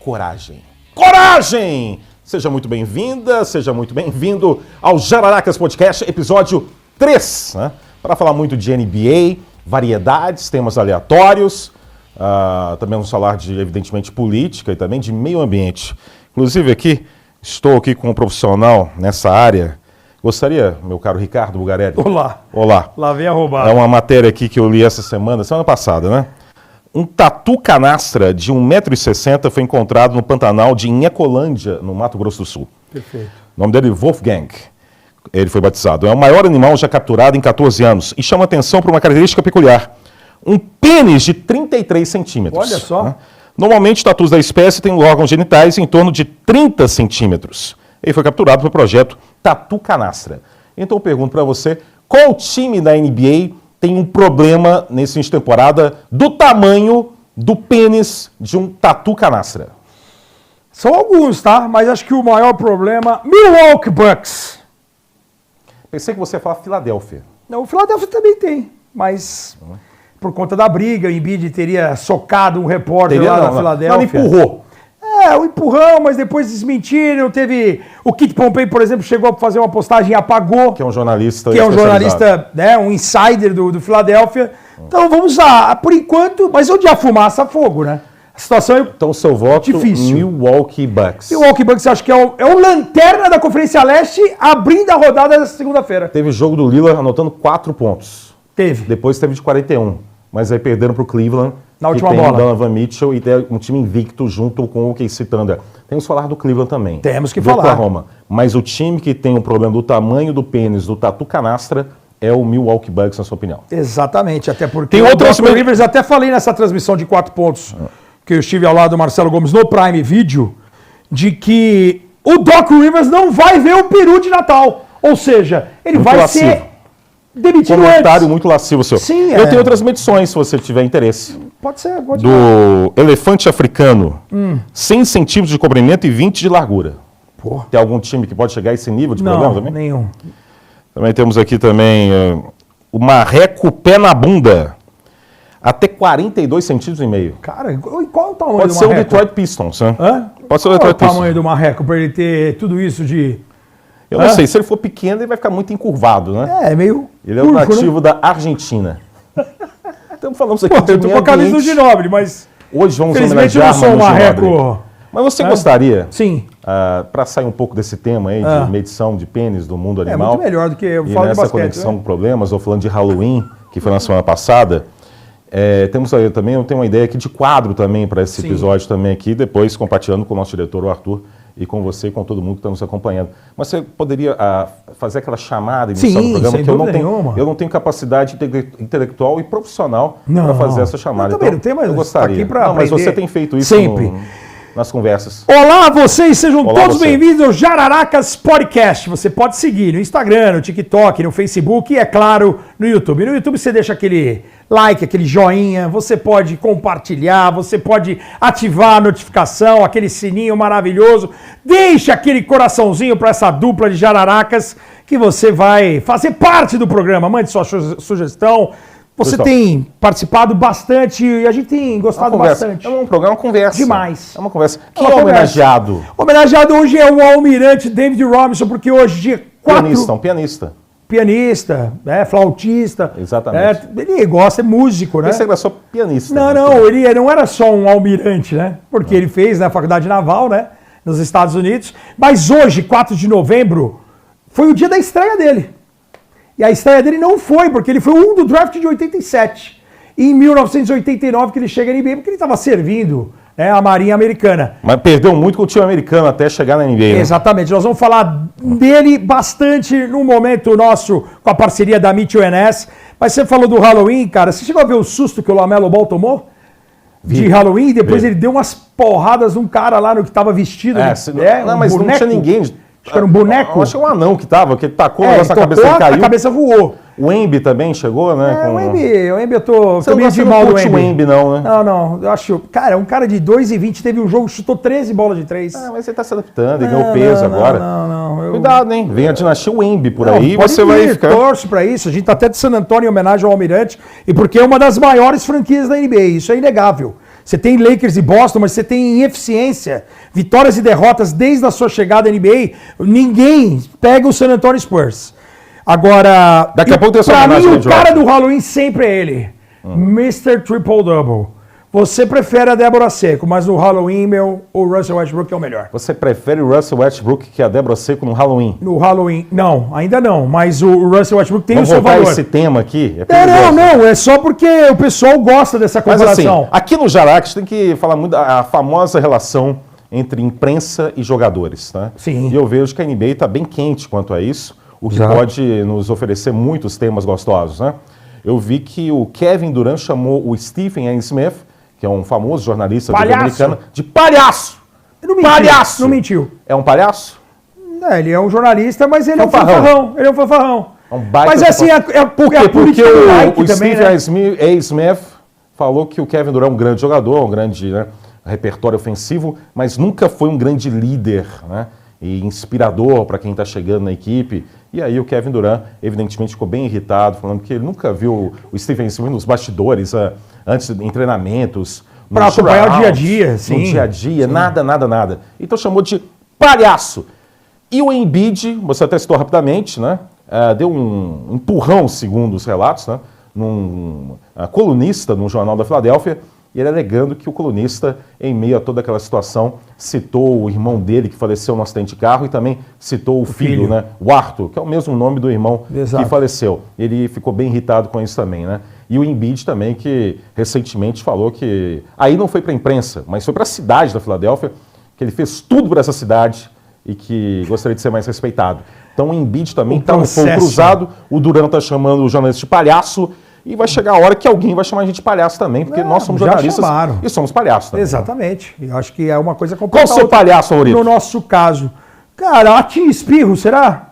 coragem. Coragem! Seja muito bem-vinda, seja muito bem-vindo ao Jararacas Podcast, episódio 3, né? Para falar muito de NBA, variedades, temas aleatórios, também vamos falar de, evidentemente, política e também de meio ambiente. Inclusive estou aqui com um profissional nessa área. Gostaria, meu caro Ricardo Bugarelli? Olá. Olá. Lá vem a roubada. É uma matéria aqui que eu li essa semana passada, né? Um tatu canastra de 1,60 m foi encontrado no Pantanal de Inhacolândia, no Mato Grosso do Sul. Perfeito. O nome dele é Wolfgang. Ele foi batizado. É o maior animal já capturado em 14 anos e chama atenção por uma característica peculiar. Um pênis de 33 centímetros. Olha só. Né? Normalmente, tatus da espécie têm órgãos genitais em torno de 30 centímetros. Ele foi capturado pelo projeto Tatu Canastra. Então eu pergunto para você, qual time da NBA tem um problema nesse início de temporada do tamanho do pênis de um tatu canastra? São alguns, tá? Mas acho que o maior problema... Milwaukee Bucks. Pensei que você ia falar Filadélfia. Não, o Philadelphia também tem, mas por conta da briga, o Embiid teria socado um repórter da Filadélfia. Não, empurrou. O empurrão, mas depois desmentiram. Teve o Kit Pompey, por exemplo, chegou a fazer uma postagem e apagou. Que é um jornalista né, um insider do Philadelphia. Então vamos lá, por enquanto, mas onde há fumaça, há fogo, né? A situação é então, seu voto, difícil. Milwaukee Bucks. Milwaukee Bucks, acho que é o lanterna da Conferência Leste, abrindo a rodada dessa segunda-feira. Teve jogo do Lillard anotando 4 pontos. Teve. Depois teve de 41. Mas aí perderam para o Cleveland, na última tem bola. o Donovan Mitchell e tem um time invicto junto com o OKC Thunder. Temos que falar do Cleveland também. Temos que do falar. Oklahoma. Mas o time que tem um problema do tamanho do pênis do tatu canastra é o Milwaukee Bucks, na sua opinião. Exatamente, até porque tem outras Doc Rivers, até falei nessa transmissão de 4 pontos, que eu estive ao lado do Marcelo Gomes no Prime Video, de que o Doc Rivers não vai ver o peru de Natal. Ou seja, ele muito vai lascivo. ser demitido Comentário antes. muito lascivo, seu. Sim, eu tenho outras medições, se você tiver interesse. Pode ser, pode do elefante africano, 100 centímetros de comprimento e 20 de largura. Pô. Tem algum time que pode chegar a esse nível de problema também? Nenhum. Também temos aqui também o marreco pé na bunda, até 42 centímetros e meio. Cara, e qual é o tamanho Pode do ser o marreco? Detroit Pistons, né? Hã? Pode ser o Qual é o Detroit Pistons. tamanho do marreco para ele ter tudo isso de... Eu não sei, se ele for pequeno, ele vai ficar muito encurvado, né? É meio Ele é curvo, o nativo né? da Argentina. Então falamos aqui Pô, de eu tô com meio a camisa do ambiente. Ginóbili, mas... Hoje vamos Infelizmente eu homenagear não sou um Manu Ginóbili. marreco... Mas você gostaria, Sim. para sair um pouco desse tema aí de medição de pênis do mundo É animal, muito melhor do que eu e falo de nessa basquete. conexão Né? com problemas, ou falando de Halloween, que foi na semana passada, temos aí também, eu tenho uma ideia aqui de quadro também para esse Sim. episódio também aqui, depois compartilhando com o nosso diretor, o Arthur, e com você e com todo mundo que está nos acompanhando. Mas você poderia fazer aquela chamada inicial do programa, sem que nenhuma. eu não tenho capacidade intelectual e profissional Não, para fazer essa chamada. eu também não tenho, mas eu gostaria. tá aqui pra mas aprender você tem feito isso sempre. nas conversas. Olá, vocês, sejam Olá, todos você. bem-vindos ao Jararacas Podcast. Você pode seguir no Instagram, no TikTok, no Facebook e, é claro, no YouTube. No YouTube você deixa aquele like, aquele joinha, você pode compartilhar, você pode ativar a notificação, aquele sininho maravilhoso. Deixa aquele coraçãozinho para essa dupla de Jararacas que você vai fazer parte do programa. Mande sua sugestão. Você tem participado bastante e a gente tem gostado bastante. É um programa conversa. Demais. É uma conversa. Quem é o homenageado? O homenageado hoje é o almirante David Robinson, porque hoje, dia 4... Pianista, flautista. Exatamente. Ele gosta, é músico, né? Você era só pianista. Não, ele não era só um almirante, né? Porque ele fez na Faculdade Naval, né? Nos Estados Unidos. Mas hoje, 4 de novembro, foi o dia da estreia dele. E a estreia dele não foi, porque ele foi um do draft de 87. E em 1989 que ele chega na NBA, porque ele estava servindo a Marinha Americana. Mas perdeu muito com o time americano até chegar na NBA. Né? Exatamente. Nós vamos falar dele bastante no momento nosso com a parceria da Mitchell NS. Mas você falou do Halloween, cara. Você chegou a ver o susto que o LaMelo Ball tomou? De Halloween? Depois ele deu umas porradas num cara lá no que estava vestido. Mas boneco. Não tinha ninguém. Acho que era um boneco. Acho que era um anão que ele tacou o negócio na cabeça e caiu. A cabeça voou. O Embi também chegou, né? O Embi eu tô meio de não mal do curte o Embi, não, né? Não, eu acho... Cara, um cara de 2,20 teve um jogo que chutou 13 bolas de 3. Mas você tá se adaptando, ele ganhou peso agora. Não. Cuidado, hein? Vem a dinastia Embi por aí, você vai ficar... Torço pra isso. A gente tá até de San Antonio em homenagem ao Almirante, e porque é uma das maiores franquias da NBA, isso é inegável. Você tem Lakers e Boston, mas você tem eficiência, vitórias e derrotas desde a sua chegada à NBA. Ninguém pega o San Antonio Spurs. Agora, Daqui a pouco tem essa pra homenagem mim, de o cara Jordan. do Halloween sempre é ele. Mr. Triple Double. Você prefere a Débora Seco, mas no Halloween, o Russell Westbrook é o melhor. Você prefere o Russell Westbrook que a Débora Seco no Halloween? No Halloween, não, ainda não. Mas o Russell Westbrook tem Vamos o seu voltar valor. esse tema aqui? É Não, perigoso. não, é só porque o pessoal gosta dessa Mas assim, comparação. aqui no Jarax tem que falar muito da famosa relação entre imprensa e jogadores, né? Sim. E eu vejo que a NBA está bem quente quanto a isso, o que Exato. pode nos oferecer muitos temas gostosos, né? Eu vi que o Kevin Durant chamou o Stephen A. Smith, que é um famoso jornalista americano, de palhaço! Não mentiu, Palhaço! não mentiu. É um palhaço? Ele é um jornalista, mas ele é um Fanfarrão. fanfarrão. Ele é um fanfarrão. É um baita Mas assim, Por quê? a Porque política do like o também, Stephen né? A. Smith falou que o Kevin Durant é um grande jogador, um grande, né, repertório ofensivo, mas nunca foi um grande líder, né, e inspirador para quem está chegando na equipe. E aí o Kevin Durant, evidentemente, ficou bem irritado, falando que ele nunca viu o Stephen Smith nos bastidores, antes em treinamentos, Pra nos acompanhar o shootouts, dia a dia, sim. no dia a dia, nada. Então chamou de palhaço. E o Embiid, você até citou rapidamente, né, deu um empurrão, segundo os relatos, né, num colunista no Jornal da Filadélfia, e ele alegando que o colunista, em meio a toda aquela situação, citou o irmão dele que faleceu no acidente de carro e também citou o filho, né, o Arthur, que é o mesmo nome do irmão Exato. que faleceu. Ele ficou bem irritado com isso também, né? E o Embiid também, que recentemente falou que aí não foi para a imprensa, mas foi para a cidade da Filadélfia, que ele fez tudo para essa cidade e que gostaria de ser mais respeitado. Então o Embiid também está no fogo processo. cruzado, o Durant está chamando o jornalista de palhaço, e vai chegar a hora que alguém vai chamar a gente de palhaço também, porque nós somos já jornalistas chamaram. e somos palhaços também. Exatamente. Eu acho que é uma coisa Qual o complicada. seu palhaço favorito? No nosso caso. Cara, Atim Espirro, será?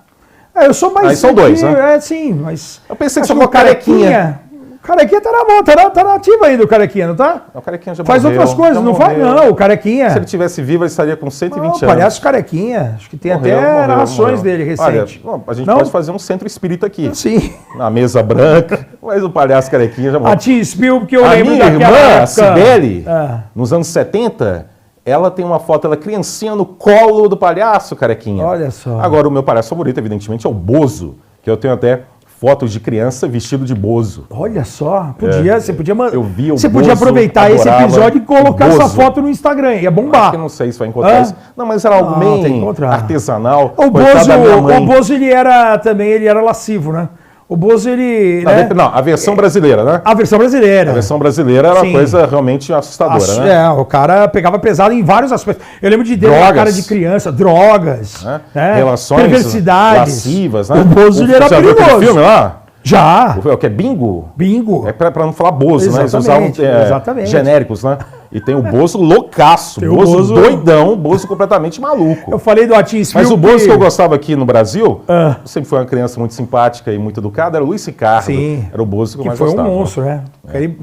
Eu sou mais... Aí são dois, né? Sim, mas... Eu pensei que acho você falou Carequinha. Carequinha tá na mão, tá na ativa ainda o Carequinha, não tá? O Carequinha já Faz morreu, outras coisas, já não faz? morreu. Não, o Carequinha... Se ele tivesse vivo, ele estaria com 120 Não, anos. palhaço Carequinha. Acho que tem Morreu, até morreu, narrações morreu. dele recente. Olha, a gente Não? pode fazer um centro espírita aqui. Sim. Na mesa branca, mas o palhaço Carequinha já morreu. Atim Espirro, porque eu A lembro minha daquela irmã, a época... Cibele, Ah. nos anos 70, ela tem uma foto, ela criancinha no colo do palhaço Carequinha. Olha só. Agora, o meu palhaço favorito, evidentemente, é o Bozo, que eu tenho até fotos de criança vestido de Bozo. Olha só, podia, você podia Eu vi o Você podia Bozo, aproveitar esse adorava episódio e colocar o essa Bozo. foto no Instagram, ia Acho bombar. que eu não sei se vai encontrar Hã? isso. Não, mas era algo Não, tem que bem encontrar. artesanal. O Coitado da minha mãe. Bozo, ele era também, ele era lascivo, né? O Bozo, ele... né? Não, a versão brasileira, né? A versão brasileira. A versão brasileira era Sim. uma coisa realmente assustadora, né? É, o cara pegava pesado em vários aspectos. Eu lembro de dele com a Drogas. cara de criança, drogas, Né? né? Relações perversidades. lascivas, né? O Bozo, ele era já viu aquele perigoso. filme lá? Já, O que é Bingo? bingo. É pra não falar Bozo, né? Eles usavam Exatamente, exatamente. genéricos, né? E tem o Bozo loucaço, Tem o Bozo Bozo- doidão, Bozo completamente maluco. Eu falei do Atim Espirro. Mas o Bozo que eu gostava aqui no Brasil, Ah. sempre foi uma criança muito simpática e muito educada, era o Luiz Ricardo. Sim. Era o Bozo que eu Que mais foi gostava. um monstro, né? Ele,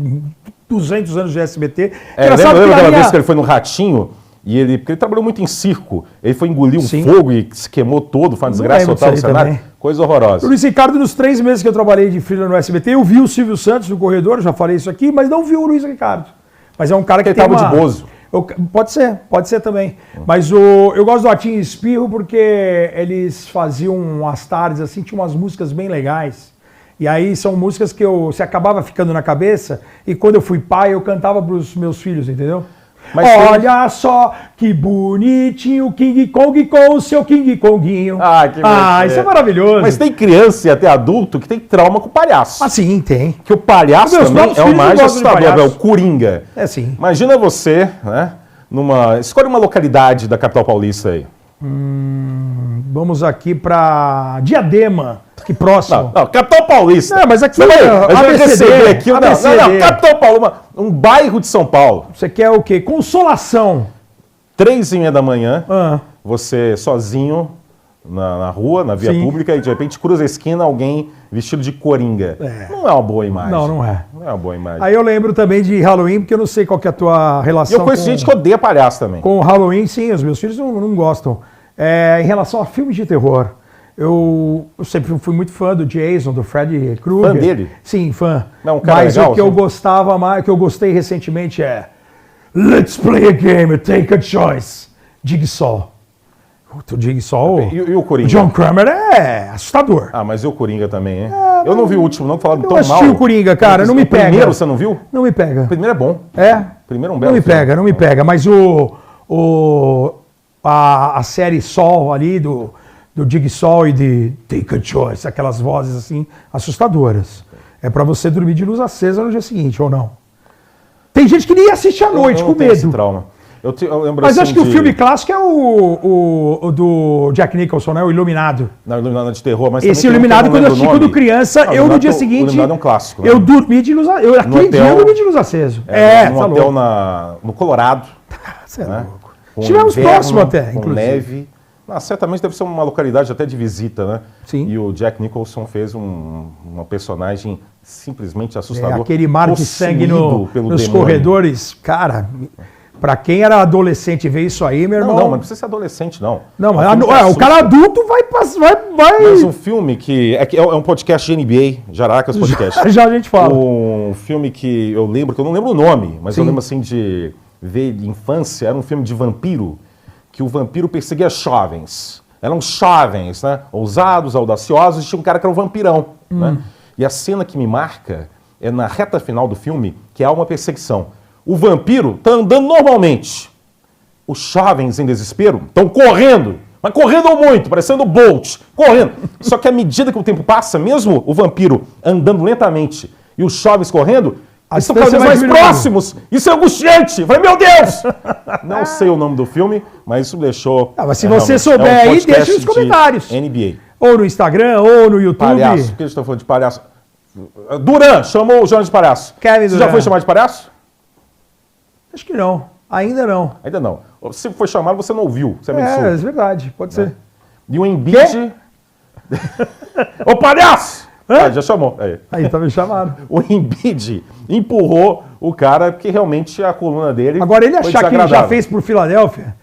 200 anos de SBT. Lembra que aquela a vez minha- que ele foi no Ratinho? Porque ele trabalhou muito em circo. Ele foi engolir um Sim. fogo e se queimou todo, foi uma desgraça lembro total no disso aí cenário. também. Coisa O horrorosa. Luiz Ricardo, nos 3 meses que eu trabalhei de freela no SBT, eu vi o Silvio Santos no corredor, já falei isso aqui, mas não vi o Luiz Ricardo. Mas é um cara que Ele tem tava uma... de Bozo. Pode ser também. Mas eu gosto do Atim Espirro porque eles faziam as tardes assim, tinha umas músicas bem legais. E aí são músicas que você acabava ficando na cabeça e quando eu fui pai eu cantava para os meus filhos, entendeu? Mas tem- Olha só que bonitinho o King Kong com o seu King Konguinho. Isso é maravilhoso. Mas tem criança e até adulto que tem trauma com palhaço. Ah, sim, tem. Que o palhaço Meus também próprios é o filhos mais não gostam de assustador, é palhaço. o Coringa. É sim. Imagina você, né? Escolhe uma localidade da capital paulista aí. Vamos aqui para Diadema, aqui próximo. Não, capital paulista. Não, mas aqui Você vai, é a gente vai ABCD, receber aqui. Não, ABCD. capital paulista. Um bairro de São Paulo. Você quer o quê? Consolação. 3h30 da manhã, Ah, você sozinho na rua, na via Sim. pública, e de repente cruza a esquina alguém vestido de Coringa. É. Não é uma boa imagem. não é. Não é uma boa imagem. Aí eu lembro também de Halloween, porque eu não sei qual que é a tua E relação eu conheço gente que odeia palhaço também. com o Halloween. Sim, os meus filhos não gostam. Em relação a filmes de terror, eu sempre fui muito fã do Jason, do Freddy Krueger. Fã dele? Sim, fã. Não, um cara Mas legal, o que eu assim? gostava mais, o que eu gostei recentemente é Let's play a game, take a choice. Jigsaw. O Jigsaw, E o Coringa? o John Kramer é assustador. Ah, mas e o Coringa também, hein? Eu não vi o último, não, que falaram Eu tão mal. assisti o Coringa, cara, não me pega. O primeiro você não viu? Não me pega. O primeiro é bom. É? O primeiro é um Não belo me filme. pega, não me pega. Mas a série Sol ali do Jigsaw e de Take a Choice, aquelas vozes assim assustadoras. É pra você dormir de luz acesa no dia seguinte, ou não? Tem gente que nem assiste à noite Eu com não tenho esse medo. trauma. Eu lembro Mas assim acho que o filme clássico é o do Jack Nicholson, né? O Iluminado. Não, Iluminado de terror, mas Esse também tem um que Iluminado, não quando eu lembro o assisti quando nome. criança, Não, eu no dia O seguinte. Iluminado é um clássico. Eu né? dormi de luz acesa. Aquele dia eu dormi de luz acesa. Num tá hotel louco. no Colorado. Você é né? louco. Com Estivemos inverno, próximo até, com inclusive. neve. Certamente deve ser uma localidade até de visita, né? Sim. E o Jack Nicholson fez uma personagem simplesmente assustador. Aquele mar de sangue possuído pelo nos demônio. corredores. Cara, pra quem era adolescente ver isso aí, meu irmão. Não, mas não precisa ser adolescente, não. Não, mas É um filme que o assusta. cara adulto vai. Mas um filme que é um podcast de NBA, Jaracas Podcast. Já a gente fala. Um filme que eu lembro, que eu não lembro o nome, mas eu Sim. lembro assim de ver de infância, era um filme de vampiro, que o vampiro perseguia jovens. Eram jovens, né? Ousados, audaciosos, e tinha um cara que era um vampirão. Né? E a cena que me marca é na reta final do filme, que há uma perseguição. O vampiro está andando normalmente. Os jovens em desespero estão correndo, mas correndo muito, parecendo Bolt, correndo. Só que à medida que o tempo passa, mesmo o vampiro andando lentamente e os jovens correndo, eles estão cada vez mais próximos. Isso é angustiante. Eu falei, meu Deus! Não sei o nome do filme, mas isso me deixou... Mas se você souber aí, podcast deixa nos de comentários. NBA. Ou no Instagram, ou no YouTube. Palhaço. Por que a gente está falando de palhaço? Duran chamou o Jonas de palhaço. Kevin Você já Durant. foi chamado de palhaço? Acho que não. Ainda não. Ainda não. Se foi chamado, você não ouviu. Você É abençoou. verdade. Pode ser. E o Embiid... Ô, palhaço! Ah, já chamou. Aí, tá me chamado. O Embiid empurrou o cara, porque realmente a coluna dele Agora, ele foi achar que ele já desagradável. fez por Filadélfia,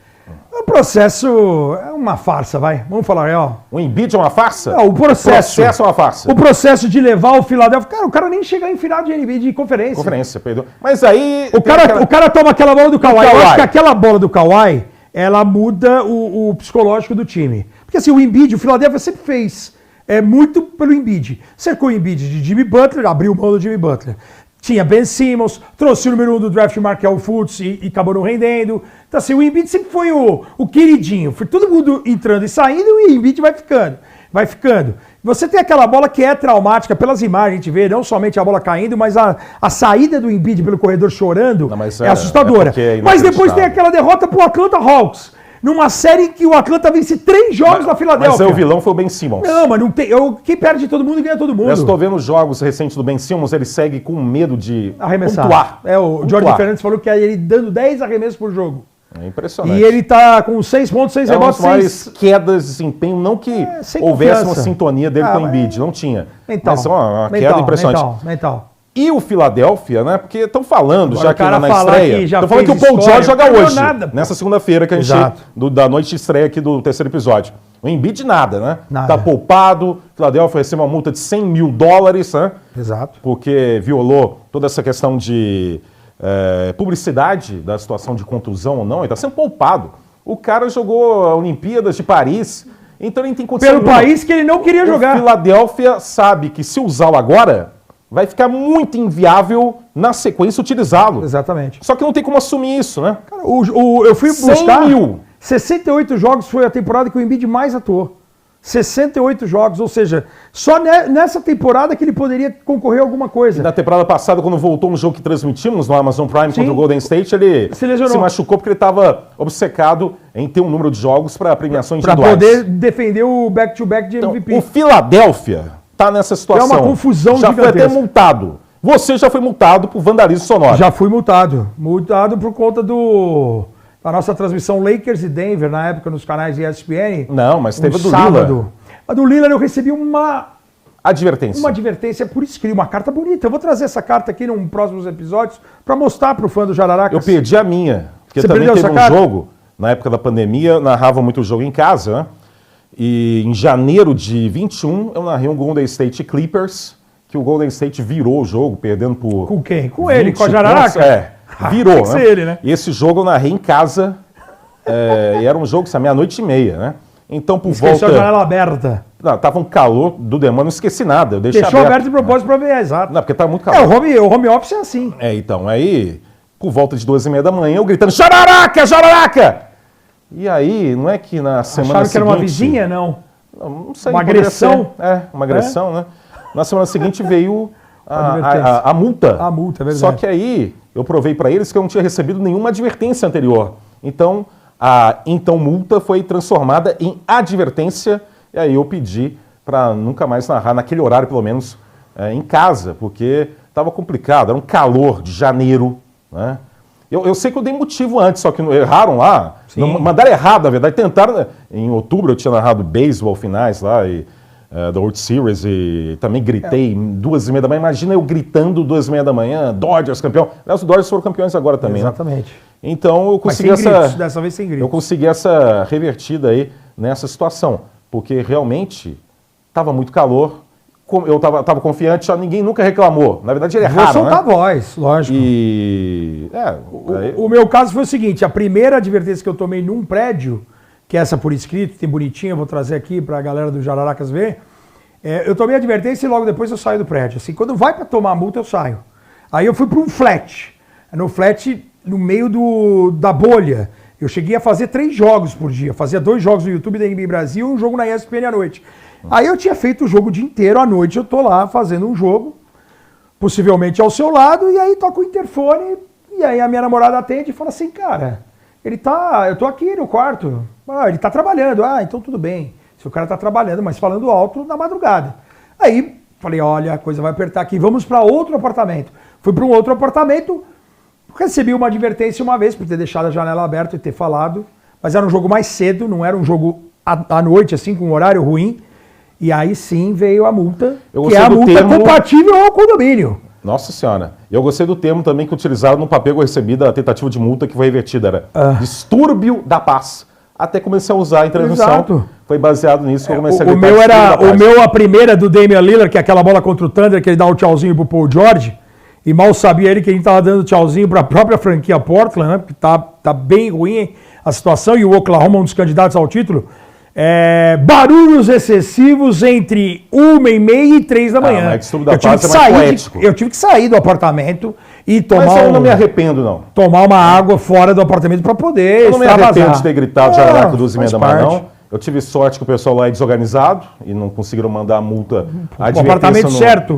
o processo é uma farsa, vai. Vamos falar real. O Embiid é uma farsa? Não, o processo é uma farsa. O processo de levar o Filadélfia... Cara, o cara nem chega em final de NBA de conferência. Conferência, perdeu. Mas aí... O cara toma aquela bola do Kawhi. Eu Kawhi. acho que aquela bola do Kawhi, ela muda o psicológico do time. Porque assim, o Embiid, o Philadelphia sempre fez muito pelo Embiid. Cercou o Embiid de Jimmy Butler, abriu mão do Jimmy Butler. Tinha Ben Simmons, trouxe o número 1 do draft, Markel Fultz, e acabou não rendendo. Então assim, o Embiid sempre foi o queridinho. Foi todo mundo entrando e saindo e o Embiid vai ficando. Vai ficando. Você tem aquela bola que é traumática, pelas imagens a gente vê, não somente a bola caindo, mas a saída do Embiid pelo corredor chorando Não, mas é assustadora. Mas depois tem aquela derrota pro Atlanta Hawks, numa série em que o Atlanta vence 3 jogos na Filadélfia. Mas aí o vilão foi o Ben Simmons. Não, mas não tem. Quem perde todo mundo ganha todo mundo. Eu estou vendo os jogos recentes do Ben Simmons, ele segue com medo de Arremessar. pontuar. O Jordan Fernandes falou que é ele dando 10 arremessos por jogo. É impressionante. E ele tá com 6 pontos, 6 é uma rebotes, das maiores 6... quedas de desempenho, não que sem houvesse confiança. uma sintonia dele com o mas- Embiid, não tinha. Mental. Mas é uma queda impressionante. Mental. E o Philadelphia, né? Porque estão falando, Agora já o que cara na falar estreia. que já Estão falando que o fez Paul George história, joga não hoje. ganhou nada, pô. Nessa segunda-feira que a gente. Exato. Da noite de estreia aqui do terceiro episódio. O Embiid nada, né? Nada. Tá poupado. O Philadelphia recebeu uma multa de $100 mil, né? Exato. Porque violou toda essa questão de publicidade da situação de contusão ou não. Ele está sendo poupado. O cara jogou a Olimpíadas de Paris, então ele tem condição Pelo nenhuma. país que ele não queria jogar. O Philadelphia sabe que se usá-lo agora, vai ficar muito inviável na sequência utilizá-lo. Exatamente. Só que não tem como assumir isso, né? Cara, eu fui 100 buscar... mil. 68 jogos foi a temporada que o Embiid mais atuou. 68 jogos, ou seja, só nessa temporada que ele poderia concorrer a alguma coisa. Na temporada passada, quando voltou no jogo que transmitimos no Amazon Prime Sim. contra o Golden State, ele Se lesionou. se machucou porque ele estava obcecado em ter um número de jogos para premiações Para individuais. poder defender o back-to-back de Então, MVP. o Philadelphia está nessa situação. É uma confusão Já foi gigantesca. até multado. Você já foi multado por vandalismo sonoro. Já fui multado. Multado por conta da nossa transmissão Lakers e Denver, na época, nos canais ESPN. Não, mas teve a do sábado. Lillard. A do Lillard eu recebi uma Advertência. advertência por escrito, uma carta bonita. Eu vou trazer essa carta aqui em próximos episódios para mostrar para o fã do Jararacas. Eu perdi a minha. Porque Você também perdeu teve essa um carta? jogo, na época da pandemia, eu narrava muito jogo em casa, né? E em janeiro de 21, eu narrei um Golden State Clippers, que o Golden State virou o jogo, perdendo por... Com quem? Com ele, 20 com a Jararaca? pontos. Virou, Tem que ser ele, né? E esse jogo eu narrei em casa, e era um jogo, assim, meia-noite e meia, né? Então, por Esqueceu volta... a janela aberta. Não, tava um calor do demônio, não esqueci nada. Eu deixei Deixou aberto de propósito para ver, exato. Não, porque tava muito calor. O home office é assim. Então, aí, por volta de 2h30 da manhã, eu gritando, Jararaca, Jararaca! E aí, não é que na semana Acharam seguinte... que era uma vizinha, não? Não sei. Uma agressão? Uma agressão, né? Na semana seguinte veio Advertência. a multa. A multa, é verdade. Só que aí, eu provei para eles que eu não tinha recebido nenhuma advertência anterior. Então, a multa foi transformada em advertência, e aí eu pedi para nunca mais narrar, naquele horário pelo menos, em casa, porque estava complicado, era um calor de janeiro, né? Eu sei que eu dei motivo antes, só que erraram lá, mandaram errado, na verdade, tentaram, né? Em outubro eu tinha narrado beisebol finais lá, da World Series, e também gritei 2h30 da manhã, imagina eu gritando 2h30 da manhã, Dodgers campeão, os Dodgers foram campeões agora também, Exatamente. Né? Então eu consegui dessa vez sem gritos. Eu consegui essa revertida aí nessa situação, porque realmente estava muito calor, eu estava confiante, ninguém nunca reclamou. Na verdade, erraram, Vou soltar a voz, lógico. O meu caso foi o seguinte, a primeira advertência que eu tomei num prédio, que é essa por escrito, tem bonitinha, eu vou trazer aqui para a galera do Jararacas ver, eu tomei a advertência e logo depois eu saio do prédio. Assim, quando vai para tomar a multa, eu saio. Aí eu fui para um flat. No flat, no meio da bolha. Eu cheguei a fazer 3 jogos por dia. Fazia 2 jogos no YouTube da NBA Brasil e um jogo na ESPN à noite. Aí eu tinha feito o jogo o dia inteiro, à noite eu tô lá fazendo um jogo, possivelmente ao seu lado, e aí toca o interfone, e aí a minha namorada atende e fala assim, cara, eu tô aqui no quarto, ele tá trabalhando, então tudo bem, se o cara tá trabalhando, mas falando alto na madrugada. Aí falei, olha, a coisa vai apertar aqui, vamos para outro apartamento. Fui para um outro apartamento, recebi uma advertência uma vez por ter deixado a janela aberta e ter falado, mas era um jogo mais cedo, não era um jogo à noite, assim, com um horário ruim. E aí sim veio a multa, que é a multa compatível ao condomínio. Nossa Senhora. Eu gostei do termo também que utilizaram no papel que eu recebi da tentativa de multa que foi revertida. Era distúrbio da paz. Até comecei a usar em transmissão. Exato. Foi baseado nisso que eu comecei a gritar. A primeira do Damian Lillard, que é aquela bola contra o Thunder, que ele dá o tchauzinho pro Paul George. E mal sabia ele que a gente tava dando tchauzinho para a própria franquia Portland, né? Porque tá bem ruim a situação. E o Oklahoma, um dos candidatos ao título. Barulhos excessivos entre 1h30 e 3 da manhã. Eu tive que sair do apartamento e tomar. Mas eu não me arrependo, não. Tomar uma água fora do apartamento para poder. Eu não me arrependo de ter gritado Jararaca 2h30 da manhã, não. Eu tive sorte que o pessoal lá é desorganizado e não conseguiram mandar a multa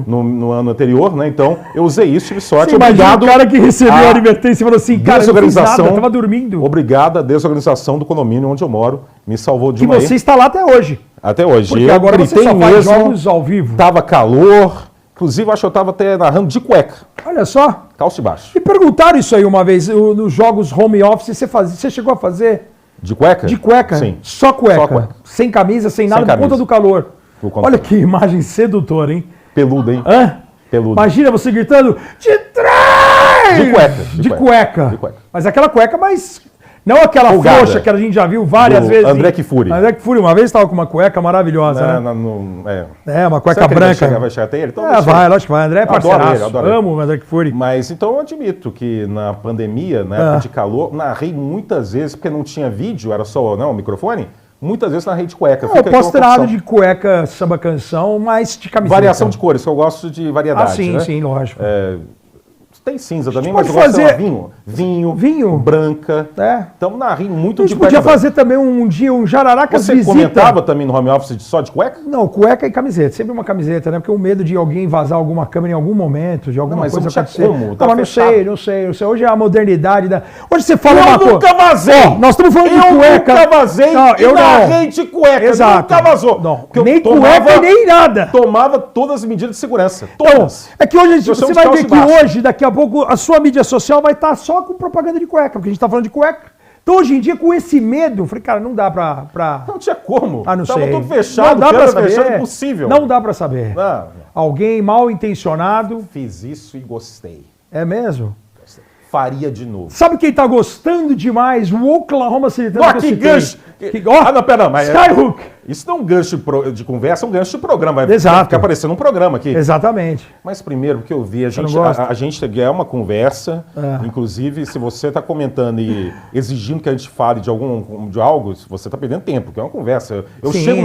no ano anterior, né? Então eu usei isso, tive sorte. Obrigado. O cara que recebeu a advertência e falou assim, cara, eu não fiz nada, eu tava dormindo. Obrigado à desorganização do condomínio onde eu moro, me salvou de uma. Que você está lá até hoje. Até hoje. Porque agora você só faz jogos ao vivo. Tava calor, inclusive acho que eu tava até narrando de cueca. Olha só. Calça e baixo. E perguntaram isso aí uma vez, nos jogos home office, você chegou a fazer? De cueca? De cueca? Sim. Só cueca. Sem camisa, sem nada, por conta do calor. Olha que imagem sedutora, hein? Peluda, hein? Peluda. Imagina você gritando, de trás! De cueca. De cueca. Mas aquela cueca mais... Não aquela frouxa que a gente já viu várias vezes. André Kfouri. André Kfouri, uma vez estava com uma cueca maravilhosa, né? Uma cueca branca. Vai chegar até ele? Então lógico que vai. André é parceiraço. Amo o André Kfouri. Mas então eu admito que na pandemia, na época de calor, narrei muitas vezes, porque não tinha vídeo, era só o microfone, muitas vezes narrei de cueca. Eu posso ter nada de cueca, samba canção, mas de camiseta. Variação de cores, que eu gosto de variedade. Sim, lógico. Tem cinza também, mas eu gosto de vinho, branca. Então narrei muito de cueca. A gente podia fazer também um dia um Jararacas visita. Você comentava também no home office só de cueca? Não, cueca e camiseta. Sempre uma camiseta, né? Porque o medo de alguém vazar alguma câmera em algum momento, de alguma coisa acontecer. Não sei. Hoje é a modernidade da... Hoje você fala uma coisa... Eu nunca vazei! Nós estamos falando de cueca. Eu nunca vazei e narrei de cueca. Exato. Nunca vazou. Não, nem cueca nem nada. Tomava todas as medidas de segurança. Todas. É que hoje você vai ver que hoje, daqui a pouco, a sua mídia social vai estar só com propaganda de cueca, porque a gente está falando de cueca. Então, hoje em dia, com esse medo, eu falei, cara, não dá pra... Não tinha como. Não sei. Tava tudo fechado, não dá pra saber. Fechado, impossível. Não dá pra saber. Alguém mal intencionado... Fiz isso e gostei. É mesmo? Faria de novo. Sabe quem tá gostando demais? O Oklahoma City Thunder. Que gancho! Não, pera, mas... Skyhook. Isso não é um gancho de conversa, é um gancho de programa. Vai Exato. ficar aparecendo um programa aqui. Exatamente. Mas primeiro, porque eu vi, a gente quer uma conversa, inclusive se você está comentando e exigindo que a gente fale de algo, você está perdendo tempo, porque é uma conversa. Eu chego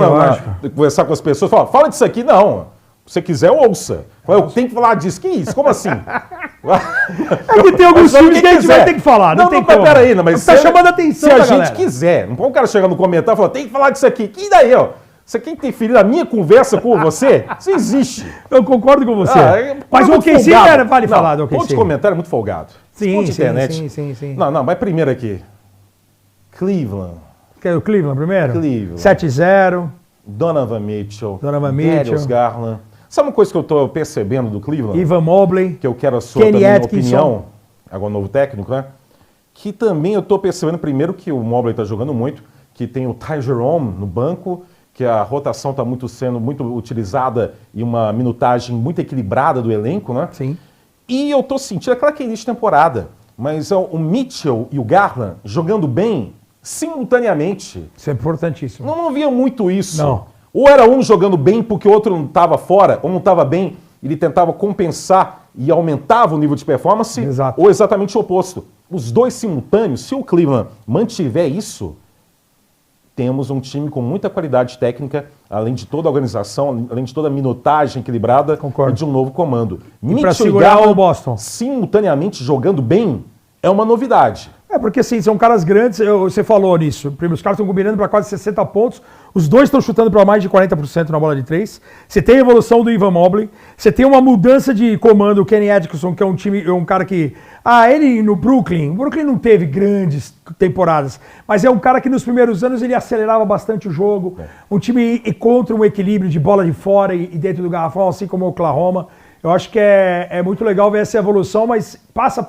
conversar com as pessoas e falo, fala disso aqui, não. Se você quiser, ouça. Eu tenho que falar disso. Que isso? Como assim? É que tem alguns filmes que a gente vai ter que falar. Não, tem como. Peraí, mas tá chamando a atenção se a galera. gente quiser. Não pode o cara chegar no comentário e falar, tem que falar disso aqui. E daí, ó? Você quer interferir na minha conversa com você? Isso existe. Eu concordo com você. Mas o OKC vale falar do OKC. Ponto de comentário é muito folgado. Sim, sim. Não, mas primeiro aqui. Cleveland. Quer o Cleveland primeiro? Cleveland. 7-0. Donovan Mitchell. Darius Garland. Sabe uma coisa que eu estou percebendo do Cleveland? Evan Mobley. Que eu quero a sua também opinião. Agora, novo técnico, né? Que também eu estou percebendo, primeiro, que o Mobley está jogando muito, que tem o Ty Jerome no banco, que a rotação está sendo muito utilizada e uma minutagem muito equilibrada do elenco, né? Sim. E eu estou sentindo, é claro que é início de temporada, mas o Mitchell e o Garland jogando bem simultaneamente. Isso é importantíssimo. Não via muito isso. Não. Ou era um jogando bem porque o outro não estava fora, ou não estava bem, ele tentava compensar e aumentava o nível de performance, Exato. Ou exatamente o oposto. Os dois simultâneos, se o Cleveland mantiver isso, temos um time com muita qualidade técnica, além de toda a organização, além de toda a minutagem equilibrada. Concordo. E de um novo comando. E para segurar o Boston simultaneamente jogando bem é uma novidade. Porque assim, são caras grandes, você falou nisso. Os caras estão combinando para quase 60 pontos. Os dois estão chutando para mais de 40% na bola de 3. Você tem a evolução do Evan Mobley. Você tem uma mudança de comando, o Kenny Atkinson, que é um cara que... ele no Brooklyn. O Brooklyn não teve grandes temporadas, mas é um cara que nos primeiros anos ele acelerava bastante o jogo. Um time contra um equilíbrio de bola de fora e dentro do garrafão, assim como o Oklahoma. Eu acho que é muito legal ver essa evolução, mas passa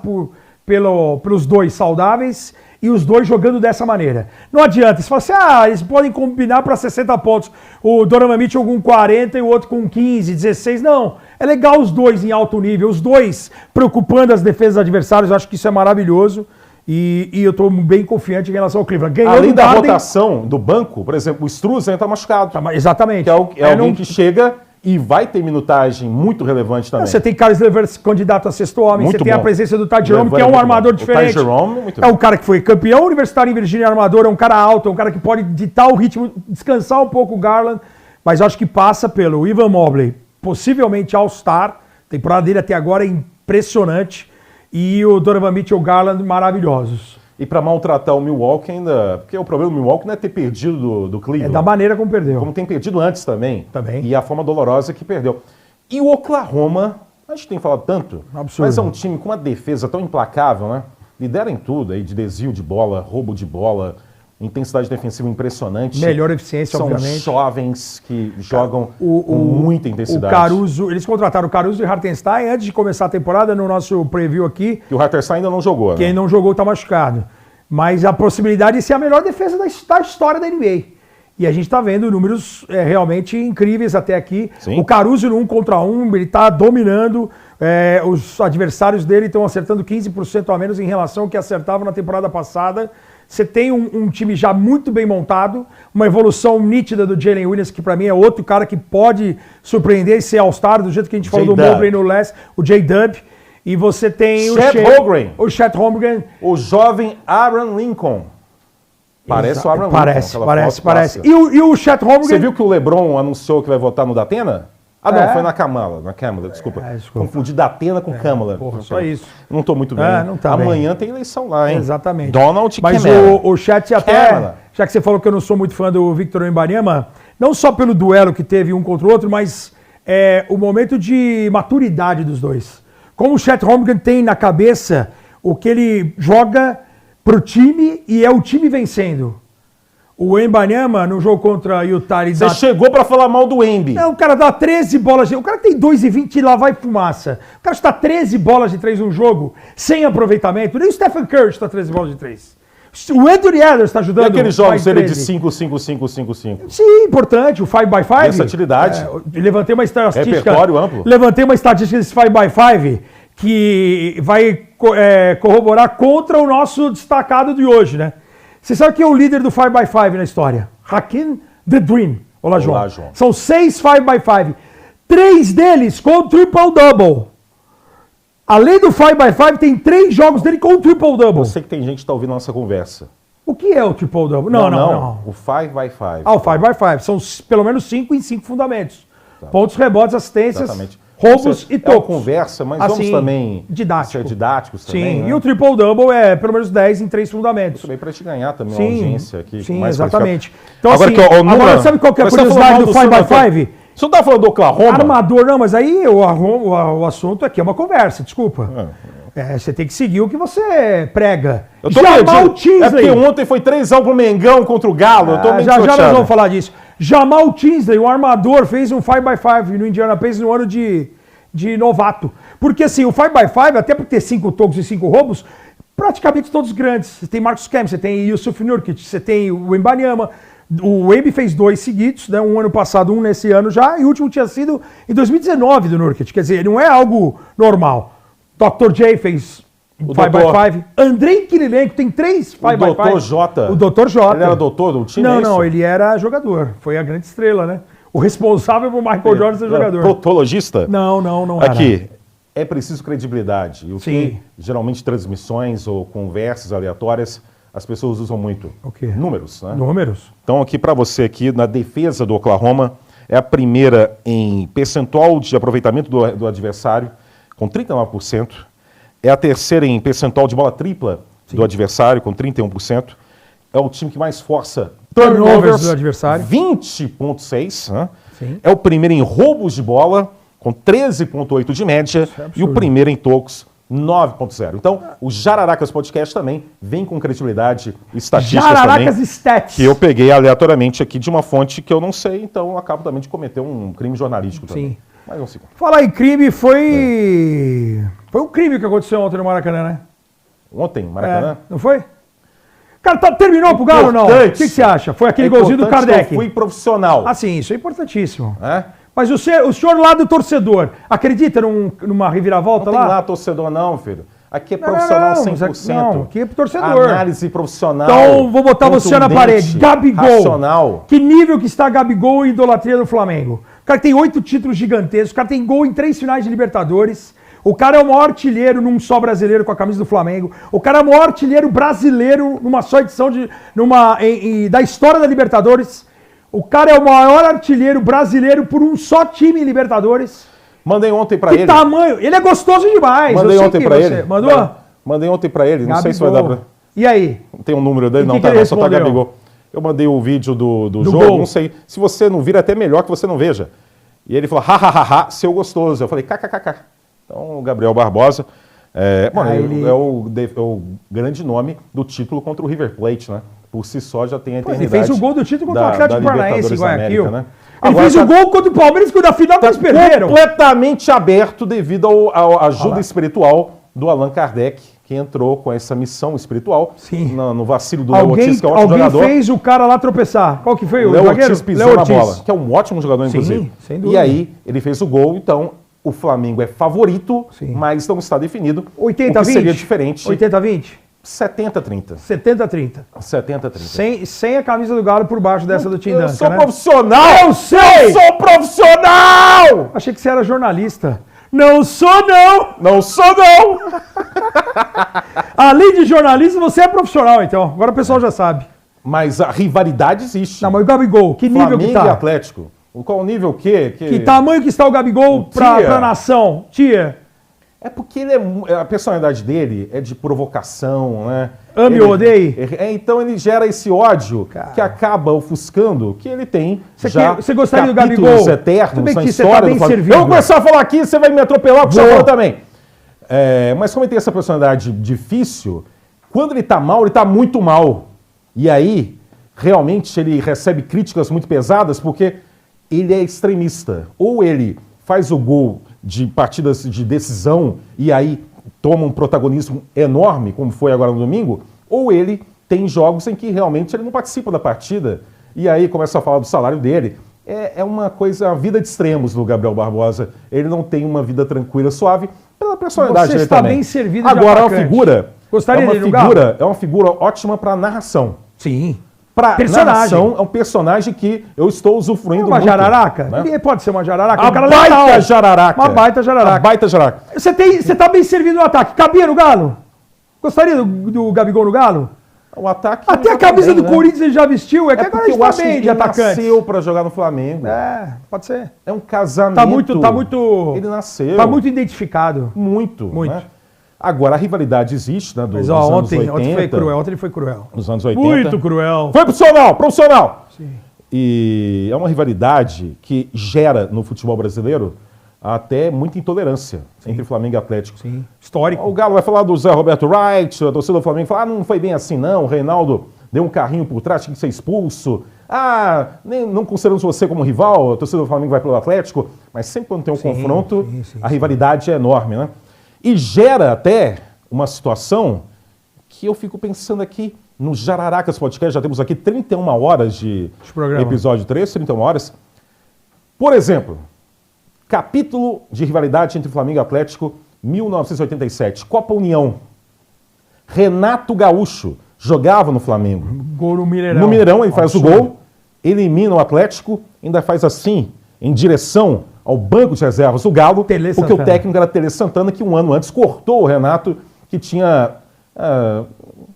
pelos dois saudáveis e os dois jogando dessa maneira. Não adianta, você fala assim, eles podem combinar para 60 pontos, o Donovan Mitchell com 40 e o outro com 15, 16, não. É legal os dois em alto nível, os dois preocupando as defesas adversárias, eu acho que isso é maravilhoso e eu estou bem confiante em relação ao Cleveland. Além da rotação do banco, por exemplo, o Struz ainda está machucado. Exatamente. Que é alguém que chega... E vai ter minutagem muito relevante também. Você tem Caris LeVert candidato a sexto homem, você tem a presença do Ty Jerome, que é um armador diferente. O Ty Jerome, muito bom. É um cara que foi campeão universitário em Virgínia, armador, é um cara alto, é um cara que pode ditar o ritmo, descansar um pouco o Garland, mas eu acho que passa pelo Evan Mobley, possivelmente All-Star, a temporada dele até agora é impressionante, e o Donovan Mitchell e o Garland maravilhosos. E para maltratar o Milwaukee ainda... Porque o problema do Milwaukee não é ter perdido do Cleveland. É da maneira como perdeu. Como tem perdido antes também. Também. E a forma dolorosa que perdeu. E o Oklahoma, a gente tem falado tanto, absurdo. Mas é um time com uma defesa tão implacável, né? Lidera em tudo aí, de desvio de bola, roubo de bola, intensidade defensiva impressionante. Melhor eficiência, obviamente. São jovens que jogam com muita intensidade. O Caruso, eles contrataram o Caruso e o Hartenstein antes de começar a temporada, no nosso preview aqui. E o Hartenstein ainda não jogou, né? Quem não jogou está machucado. Mas a possibilidade de ser a melhor defesa da história da NBA. E a gente está vendo números realmente incríveis até aqui. Sim. O Caruso no 1 contra 1, ele está dominando. Os adversários dele estão acertando 15% a menos em relação ao que acertavam na temporada passada. Você tem um time já muito bem montado, uma evolução nítida do Jalen Williams, que para mim é outro cara que pode surpreender e ser All-Star, do jeito que a gente falou do Mobley no last, o J-Dub. E você tem o Chet Holmgren. O jovem Aaron Lincoln. Parece o Aaron Lincoln. Parece. E o Chet Holmgren... Você viu que o LeBron anunciou que vai votar no Datena? Não, foi na Kamala, desculpa. Confundi Datena com Kamala. Só isso. Não estou muito bem. Não tá Amanhã bem. Tem eleição lá, hein? Exatamente. Donald Mas o Chet até... Já que você falou que eu não sou muito fã do Victor Wembanyama, não só pelo duelo que teve um contra o outro, mas o momento de maturidade dos dois. Como o Chet Holmgren tem na cabeça o que ele joga pro time e é o time vencendo. O Wembanyama, no jogo contra Utah... Você chegou para falar mal do Wemby. Não, o cara dá 13 bolas... O cara tem 2,20 e lá vai fumaça. O cara está 13 bolas de 3 no jogo, sem aproveitamento. Nem o Stephen Curry está 13 bolas de 3. O Anthony Edwards está ajudando... E aqueles jogos dele de 5, 5, 5, 5, 5? Sim, importante. O 5x5... Versatilidade. Levantei uma estatística... Repertório amplo. Levantei uma estatística desse 5x5 que vai corroborar contra o nosso destacado de hoje, né? Você sabe quem é o líder do 5x5 na história? Hakeem The Dream. Olá, João. Olá, João. São 6 5x5. 3 deles com triple-double. Além do 5x5, tem 3 jogos dele com triple-double. Eu sei que tem gente que está ouvindo nossa conversa. O que é o triple-double? Não. O 5x5. Ah, o 5x5. São pelo menos 5 em 5 fundamentos. Tá. Pontos, rebotes, assistências, exatamente. roubos e tocos. É uma conversa, mas assim, vamos também ser didáticos também. Sim, né? E o triple-double é pelo menos 10 em 3 fundamentos. Também para te ganhar também uma audiência aqui. Sim, mais exatamente. Então, agora, assim, agora sabe qual que é a curiosidade do 5x5? Você não tá falando do Oklahoma? Armador, não, mas aí o assunto aqui é uma conversa, desculpa. Você tem que seguir o que você prega. Jamal Tinsley. É porque ontem foi 3x1 pro Mengão contra o Galo. Eu tô meio já nós vamos falar disso. Jamal Tinsley, o armador, fez um 5x5 no Indiana Pacers no ano de novato. Porque assim, o 5x5, até por ter 5 tocos e 5 roubos, praticamente todos grandes. Você tem Marcus Camby, você tem Yusuf Nurkic, você tem o Wembanyama. O Wemby fez 2 seguidos, né? Um ano passado, um nesse ano já, e o último tinha sido em 2019 do Nurkic. Quer dizer, não é algo normal. Dr. J fez 5x5. Andrei Kirilenko tem 3 5x5. O Dr. J. O Dr. J. Ele era doutor do time? Não, ele era jogador. Foi a grande estrela, né? O responsável por Michael Jordan ser jogador. Proctologista? Não era. Aqui, é preciso credibilidade. O Sim. que geralmente transmissões ou conversas aleatórias, as pessoas usam muito. O quê? Números, né? Números. Então aqui para você aqui, na defesa do Oklahoma, é a primeira em percentual de aproveitamento do adversário, com 39%. É a terceira em percentual de bola tripla do adversário, com 31%. É o time que mais força turnovers do adversário, 20,6%. Né? Sim. É o primeiro em roubos de bola, com 13,8% de média. E o primeiro em tocos, 9,0%. Então, o Jararacas Podcast também vem com credibilidade e estatísticas Jararacas também, Stats. que eu peguei aleatoriamente aqui de uma fonte que eu não sei, então eu acabo também de cometer um crime jornalístico também. Sim. Mais um segundo. Falar em crime, foi um crime que aconteceu ontem no Maracanã, né? Ontem, Maracanã? Não foi? Cara, terminou pro Galo ou não? O que você acha? Foi aquele golzinho do Kardec. Eu fui profissional. Ah, sim, isso é importantíssimo. É? Mas o senhor lá do torcedor, acredita numa reviravolta não lá? Não tem lá torcedor não, filho. Aqui é profissional 100%. Não, aqui é pro torcedor. Análise profissional. Então, vou botar você na parede. Gabigol. Racional. Que nível que está Gabigol e idolatria do Flamengo? O cara tem 8 títulos gigantescos, o cara tem gol em 3 finais de Libertadores. O cara é o maior artilheiro num só brasileiro com a camisa do Flamengo. O cara é o maior artilheiro brasileiro numa só edição da história da Libertadores. O cara é o maior artilheiro brasileiro por um só time em Libertadores. Mandei ontem pra ele. Que tamanho! Ele é gostoso demais. Mandei ontem pra ele. Mandou? Mandei ontem pra ele. Não Gabigol. sei se vai dar pra... E aí? Não tem um número dele? E não, que tá, ele não, só tá respondeu? Gabigol. Eu mandei o vídeo do jogo, gol. não sei. Se você não vir, é até melhor que você não veja. E ele falou, ha, seu gostoso. Eu falei, kkkk. Então, o Gabriel Barbosa é o grande nome do título contra o River Plate, né? Por si só já tem a eternidade. Ele fez o gol do título contra o Atlético Paranaense em Guayaquil. América, né? Ele fez o gol contra o Palmeiras que na final eles perderam. Completamente aberto devido à ajuda espiritual do Allan Kardec, que entrou com essa missão espiritual. Sim. No vacilo do Léo Ortiz, que é um ótimo alguém jogador. Fez o cara lá tropeçar. Qual que foi? O Léo Ortiz pisou na bola, que é um ótimo jogador, Sim, inclusive. sem dúvida. E aí, ele fez o gol, então o Flamengo é favorito, Sim. mas não está definido. 80 o que seria diferente. 80-20? 70-30. 70-30. 70-30. Sem a camisa do Galo por baixo dessa do Tim Duncan, Eu sou né? profissional! Eu sei! Eu sou profissional! Achei que você era jornalista. Não sou, não! Não sou, não! Além de jornalista, você é profissional, então. Agora o pessoal já sabe. Mas a rivalidade existe. Não, mas o Gabigol, que nível Flamengo que tá? e Atlético. Qual o nível que... Que tamanho que está o Gabigol pra nação? Tia. É porque a personalidade dele é de provocação, né? Ame ou odeie? Então ele gera esse ódio que acaba ofuscando que ele tem Você gostaria do capítulos Gabigol? eternos na Você história tá bem do Flamengo. servido. Eu vou começar a falar aqui, você vai me atropelar porque você Vou. falou também. Mas como ele tem essa personalidade difícil, quando ele tá mal, ele tá muito mal. E aí, realmente, ele recebe críticas muito pesadas porque ele é extremista. Ou ele faz o gol de partidas de decisão e aí toma um protagonismo enorme, como foi agora no domingo, ou ele tem jogos em que realmente ele não participa da partida e aí começa a falar do salário dele. É uma coisa, a vida de extremos do Gabriel Barbosa. Ele não tem uma vida tranquila, suave, pela personalidade dele também. Você está bem servido de agora, é uma atacante. figura... Gostaria dele no Galo? É uma figura ótima para narração. Sim. Pra Personagem. narração, é um personagem que eu estou usufruindo Uma muito. jararaca? Né? Ninguém pode ser uma jararaca. A Um cara baita letal. jararaca. Uma baita jararaca. A baita jararaca. Você tá bem servido no ataque. Cabia no Galo? Gostaria do Gabigol no Galo? O ataque... Até a joga camisa bem, do né? Corinthians ele já vestiu. É que É agora porque a eu gente acho tá que bem ele de atacante. nasceu pra jogar no Flamengo. Pode ser. É um casamento. Tá muito... Ele nasceu. Tá muito identificado. Muito. Muito. Né? Agora, a rivalidade existe, né? Mas dos ó, anos 80. ontem foi cruel. Ontem ele foi cruel. Nos anos 80. Muito cruel. Foi profissional! Sim. E é uma rivalidade que gera no futebol brasileiro até muita intolerância entre Flamengo e Atlético. Sim. Histórico. O Galo vai falar do Zé Roberto Wright, a torcida do Flamengo fala, não foi bem assim não, o Reinaldo deu um carrinho por trás, tinha que ser expulso. Não consideramos você como rival, a torcida do Flamengo vai pelo Atlético, mas sempre quando tem um confronto, a rivalidade é enorme, né? E gera até uma situação que eu fico pensando aqui no Jararacas Podcast, já temos aqui 31 horas de episódio 3, 31 horas. Por exemplo, capítulo de rivalidade entre Flamengo e Atlético, 1987, Copa União. Renato Gaúcho jogava no Flamengo. Gol no Mineirão. No Mineirão ele faz o gol, elimina o Atlético, ainda faz assim, em direção ao banco de reservas do Galo, Tele porque Santana. o técnico era Tele Santana, que um ano antes cortou o Renato, que tinha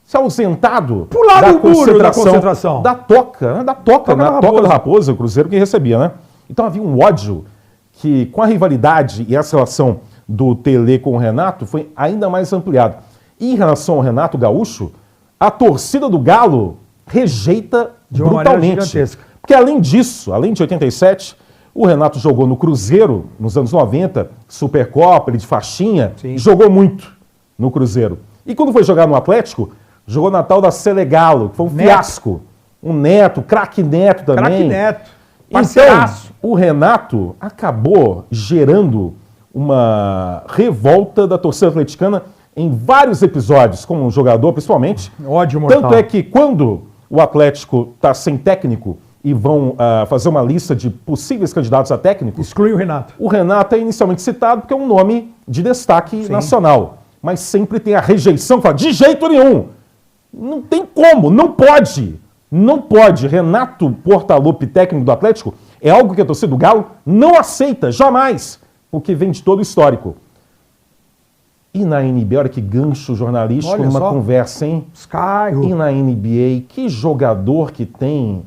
se ausentado Pulado o muro da concentração. Da toca, né? Da toca da Raposa, o Cruzeiro que recebia, né? Então havia um ódio que, com a rivalidade e essa relação do Tele com o Renato, foi ainda mais ampliado. E em relação ao Renato Gaúcho, a torcida do Galo rejeita de uma maneira brutalmente. gigantesca. Porque além disso, além de 87, o Renato jogou no Cruzeiro nos anos 90, Supercopa, ele de faixinha, jogou muito no Cruzeiro. E quando foi jogar no Atlético, jogou na tal da Selegalo, que foi um fiasco. Um Neto, craque Neto também. Craque Neto. Então, o Renato acabou gerando uma revolta da torcida atleticana em vários episódios, como um jogador, principalmente. Ódio mortal. Tanto é que quando o Atlético está sem técnico e vão fazer uma lista de possíveis candidatos a técnico, exclui o Renato. O Renato é inicialmente citado porque é um nome de destaque nacional. Mas sempre tem a rejeição, que fala, de jeito nenhum. Não tem como, não pode. Não pode. Renato Portaluppi, técnico do Atlético, é algo que a torcida do Galo não aceita, jamais. Porque vem de todo o histórico. E na NBA, olha que gancho jornalístico Olha numa só. conversa, hein? Sky. E na NBA, que jogador que tem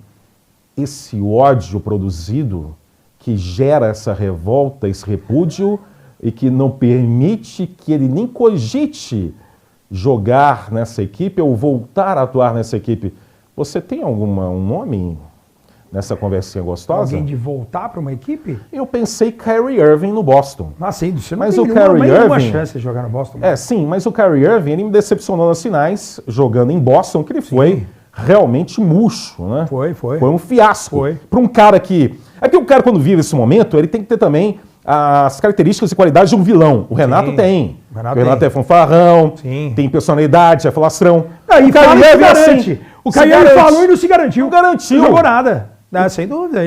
esse ódio produzido, que gera essa revolta, esse repúdio, e que não permite que ele nem cogite jogar nessa equipe ou voltar a atuar nessa equipe. Você tem um nome nessa conversinha gostosa? Alguém de voltar para uma equipe? Eu pensei Kyrie Irving no Boston. Ah, sim, você não Mas tem o Kyrie nenhuma Irving- chance de jogar no Boston. Sim, mas o Kyrie Irving, ele me decepcionou nas finais, jogando em Boston, que ele foi realmente murcho, né? Foi. Foi um fiasco. Foi. Para um cara que... É que o cara, quando vive esse momento, ele tem que ter também as características e qualidades de um vilão. O Renato tem. O Renato é fanfarrão, Sim. tem personalidade, é falastrão. Não, e o Kyrie fala e se Irving é garante. assim. O Se Kyrie garante. falou e não se garantiu. Não garantiu. Não jogou nada. Sem dúvida.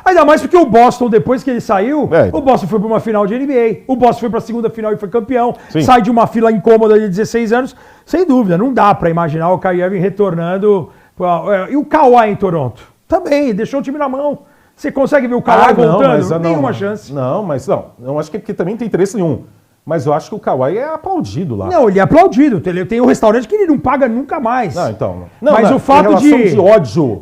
Ainda mais porque o Boston, depois que ele saiu, o Boston foi para uma final de NBA. O Boston foi para a segunda final e foi campeão. Sim. Sai de uma fila incômoda de 16 anos. Sem dúvida, não dá para imaginar o Kyrie Irving retornando. E o Kawhi em Toronto? Também, deixou o time na mão. Você consegue ver o Kawhi voltando? Nenhuma chance. Não, mas não. Eu acho que também não tem interesse nenhum. Mas eu acho que o Kawhi é aplaudido lá. Não, ele é aplaudido. Tem um restaurante que ele não paga nunca mais. Não, então. Não, mas o fato em relação de ódio.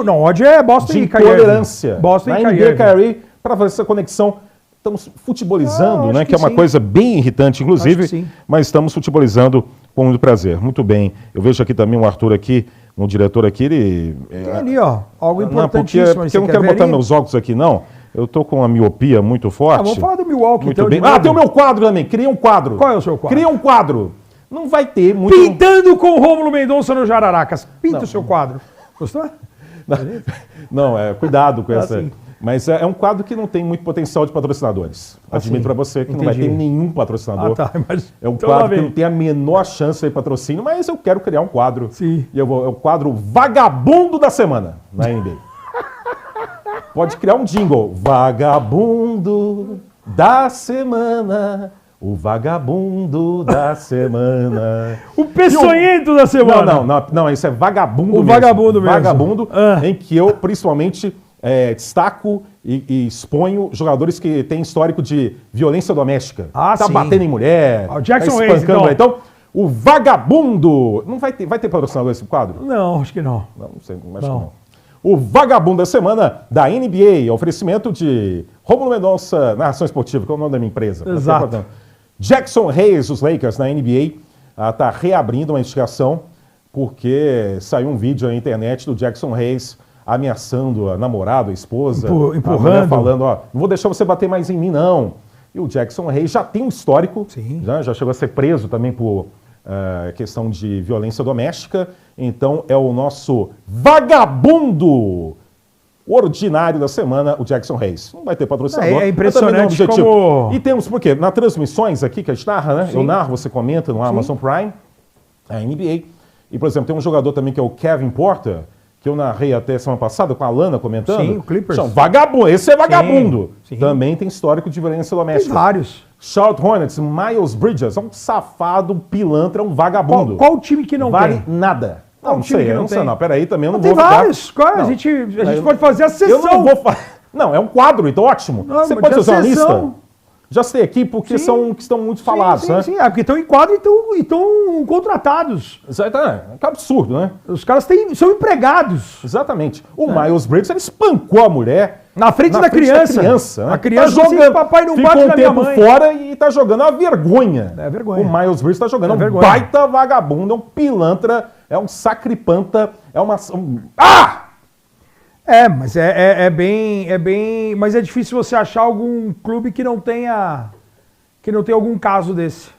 Não, ódio é Boston De e Kyrie Irving. intolerância. Boston Na e NBA, Kyrie Irving. Kyrie, para fazer essa conexão, estamos futebolizando, acho né? que Que é uma sim. coisa bem irritante, Acho que inclusive. sim. Mas estamos futebolizando com muito prazer. Muito bem. Eu vejo aqui também o Arthur aqui, um diretor aqui, ele... Tem ali, ó, algo Não, importantíssimo. porque eu não quero botar meus óculos aqui, não. Eu tô com uma miopia muito forte. Vamos falar do Milwaukee, Muito então. bem. de novo. Tem o meu quadro também. Cria um quadro. Qual é o seu quadro? Cria um quadro. Não vai ter muito... Pintando com o Rômulo Mendonça no Jararacas. Pinta o seu quadro. Gostou? Não, cuidado com essa... sim. Mas é um quadro que não tem muito potencial de patrocinadores. Admito sim. para você que não vai Entendi. ter nenhum patrocinador. Mas É um então lá quadro que vem. não tem a menor chance de patrocínio, mas eu quero criar um quadro. Sim. E é o quadro Vagabundo da Semana, na NBA. Pode criar um jingle. Vagabundo da Semana. O vagabundo da semana. O peçonhento da semana. Não, isso é vagabundo o mesmo. Vagabundo mesmo. Vagabundo, em que eu principalmente destaco e exponho jogadores que têm histórico de violência doméstica. Tá sim. Batendo em mulher, o Jackson tá Hayes, então, o vagabundo... Não vai ter patrocinador esse quadro? Não, acho que não. Não sei, acho que não. O vagabundo da semana da NBA, oferecimento de Rômulo Mendonça, narração esportiva, que é o nome da minha empresa. Exato. Jackson Hayes, os Lakers, na NBA, está reabrindo uma investigação porque saiu um vídeo na internet do Jackson Hayes ameaçando a namorada, a esposa, empurrando, falando, ó, não vou deixar você bater mais em mim, não. E o Jackson Hayes já tem um histórico, já chegou a ser preso também por questão de violência doméstica. Então é o nosso vagabundo ordinário da semana, o Jackson Hayes. Não vai ter patrocinador. É impressionante como... E temos, por quê? Nas transmissões aqui que a gente narra, né? Sim. Eu narro, você comenta no Amazon Prime, a NBA. E, por exemplo, tem um jogador também que é o Kevin Porter, que eu narrei até semana passada com a Lana comentando. Sim, o Clippers. Vagabundo, esse é vagabundo. Sim. Também tem histórico de violência doméstica. Tem vários. Charlotte Hornets, Miles Bridges, é um safado, um pilantra, um vagabundo. Qual time que não vale tem? nada. Qual Não time sei, que eu não sei não. Peraí, também eu não tem vou ficar... vários. A gente pode fazer a sessão. Eu não vou Não, é um quadro, então ótimo. Você pode fazer uma lista? Já sei aqui porque que estão muito falados, né? Sim, porque estão em quadro e estão contratados. É que absurdo, né? Os caras são empregados. Exatamente. O Miles Bridges, ele espancou a mulher na frente da criança. Né? A criança tá jogando, papai não bate na minha mãe. Ficou um tempo fora e tá jogando a vergonha. É vergonha. O Miles Bridges tá jogando um baita vagabundo, é um pilantra, é um sacripanta, é uma... Mas é bem... Mas é difícil você achar algum clube que não tenha algum caso desse.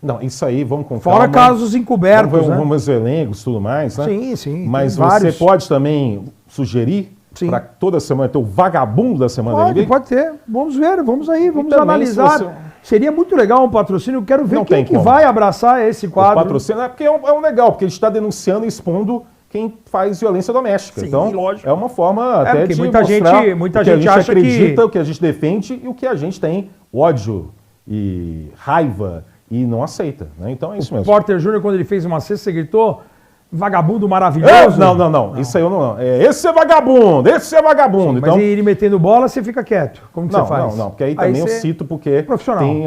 Não, isso aí, vamos com calma. Fora casos encobertos, vamos ver elencos e tudo mais, né? Sim. Mas você pode também sugerir para toda semana ter o vagabundo da semana? Pode ter. Vamos ver, vamos analisar. Seria muito legal um patrocínio. Eu quero ver quem que vai abraçar esse quadro. O patrocínio é porque é um legal, porque a gente está denunciando e expondo quem faz violência doméstica. Sim, então, lógico. É uma forma até de muita mostrar muita o que gente a gente acha acredita, o que a gente defende e o que a gente tem ódio e raiva e não aceita. Né? Então é isso mesmo. O Porter Jr., quando ele fez uma cesta, você gritou vagabundo maravilhoso? Não. Isso aí eu não... Esse é vagabundo! Sim, então, mas ele metendo bola, você fica quieto. Como que você faz? Não, porque aí também eu cito porque... Profissional. Tem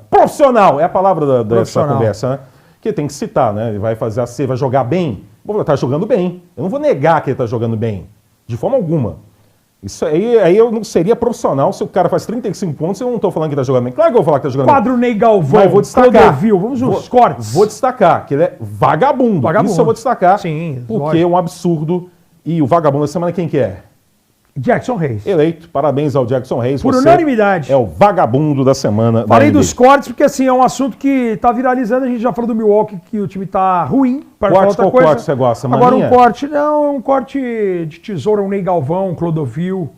Profissional, é a palavra dessa conversa, né? Que tem que citar, né? Ele vai fazer você vai jogar bem. Ele tá jogando bem. Eu não vou negar que ele tá jogando bem. De forma alguma. Isso aí eu não seria profissional se o cara faz 35 pontos e eu não tô falando que tá jogando bem. Claro que eu vou falar que tá jogando bem. Quadro Ney Galvão, mas eu vou destacar. Vamos nos cortes. Vou destacar que ele é vagabundo. Isso eu vou destacar. Sim, porque lógico. é um absurdo. E o vagabundo da semana quem que é? Jackson Hayes. Eleito. Parabéns ao Jackson Hayes. Por unanimidade. É o vagabundo da semana. Falei dos cortes, porque assim, é um assunto que tá viralizando. A gente já falou do Milwaukee, que o time tá ruim. Qual corte você gosta? Agora um corte de tesoura, um Ney Galvão, um Clodovil.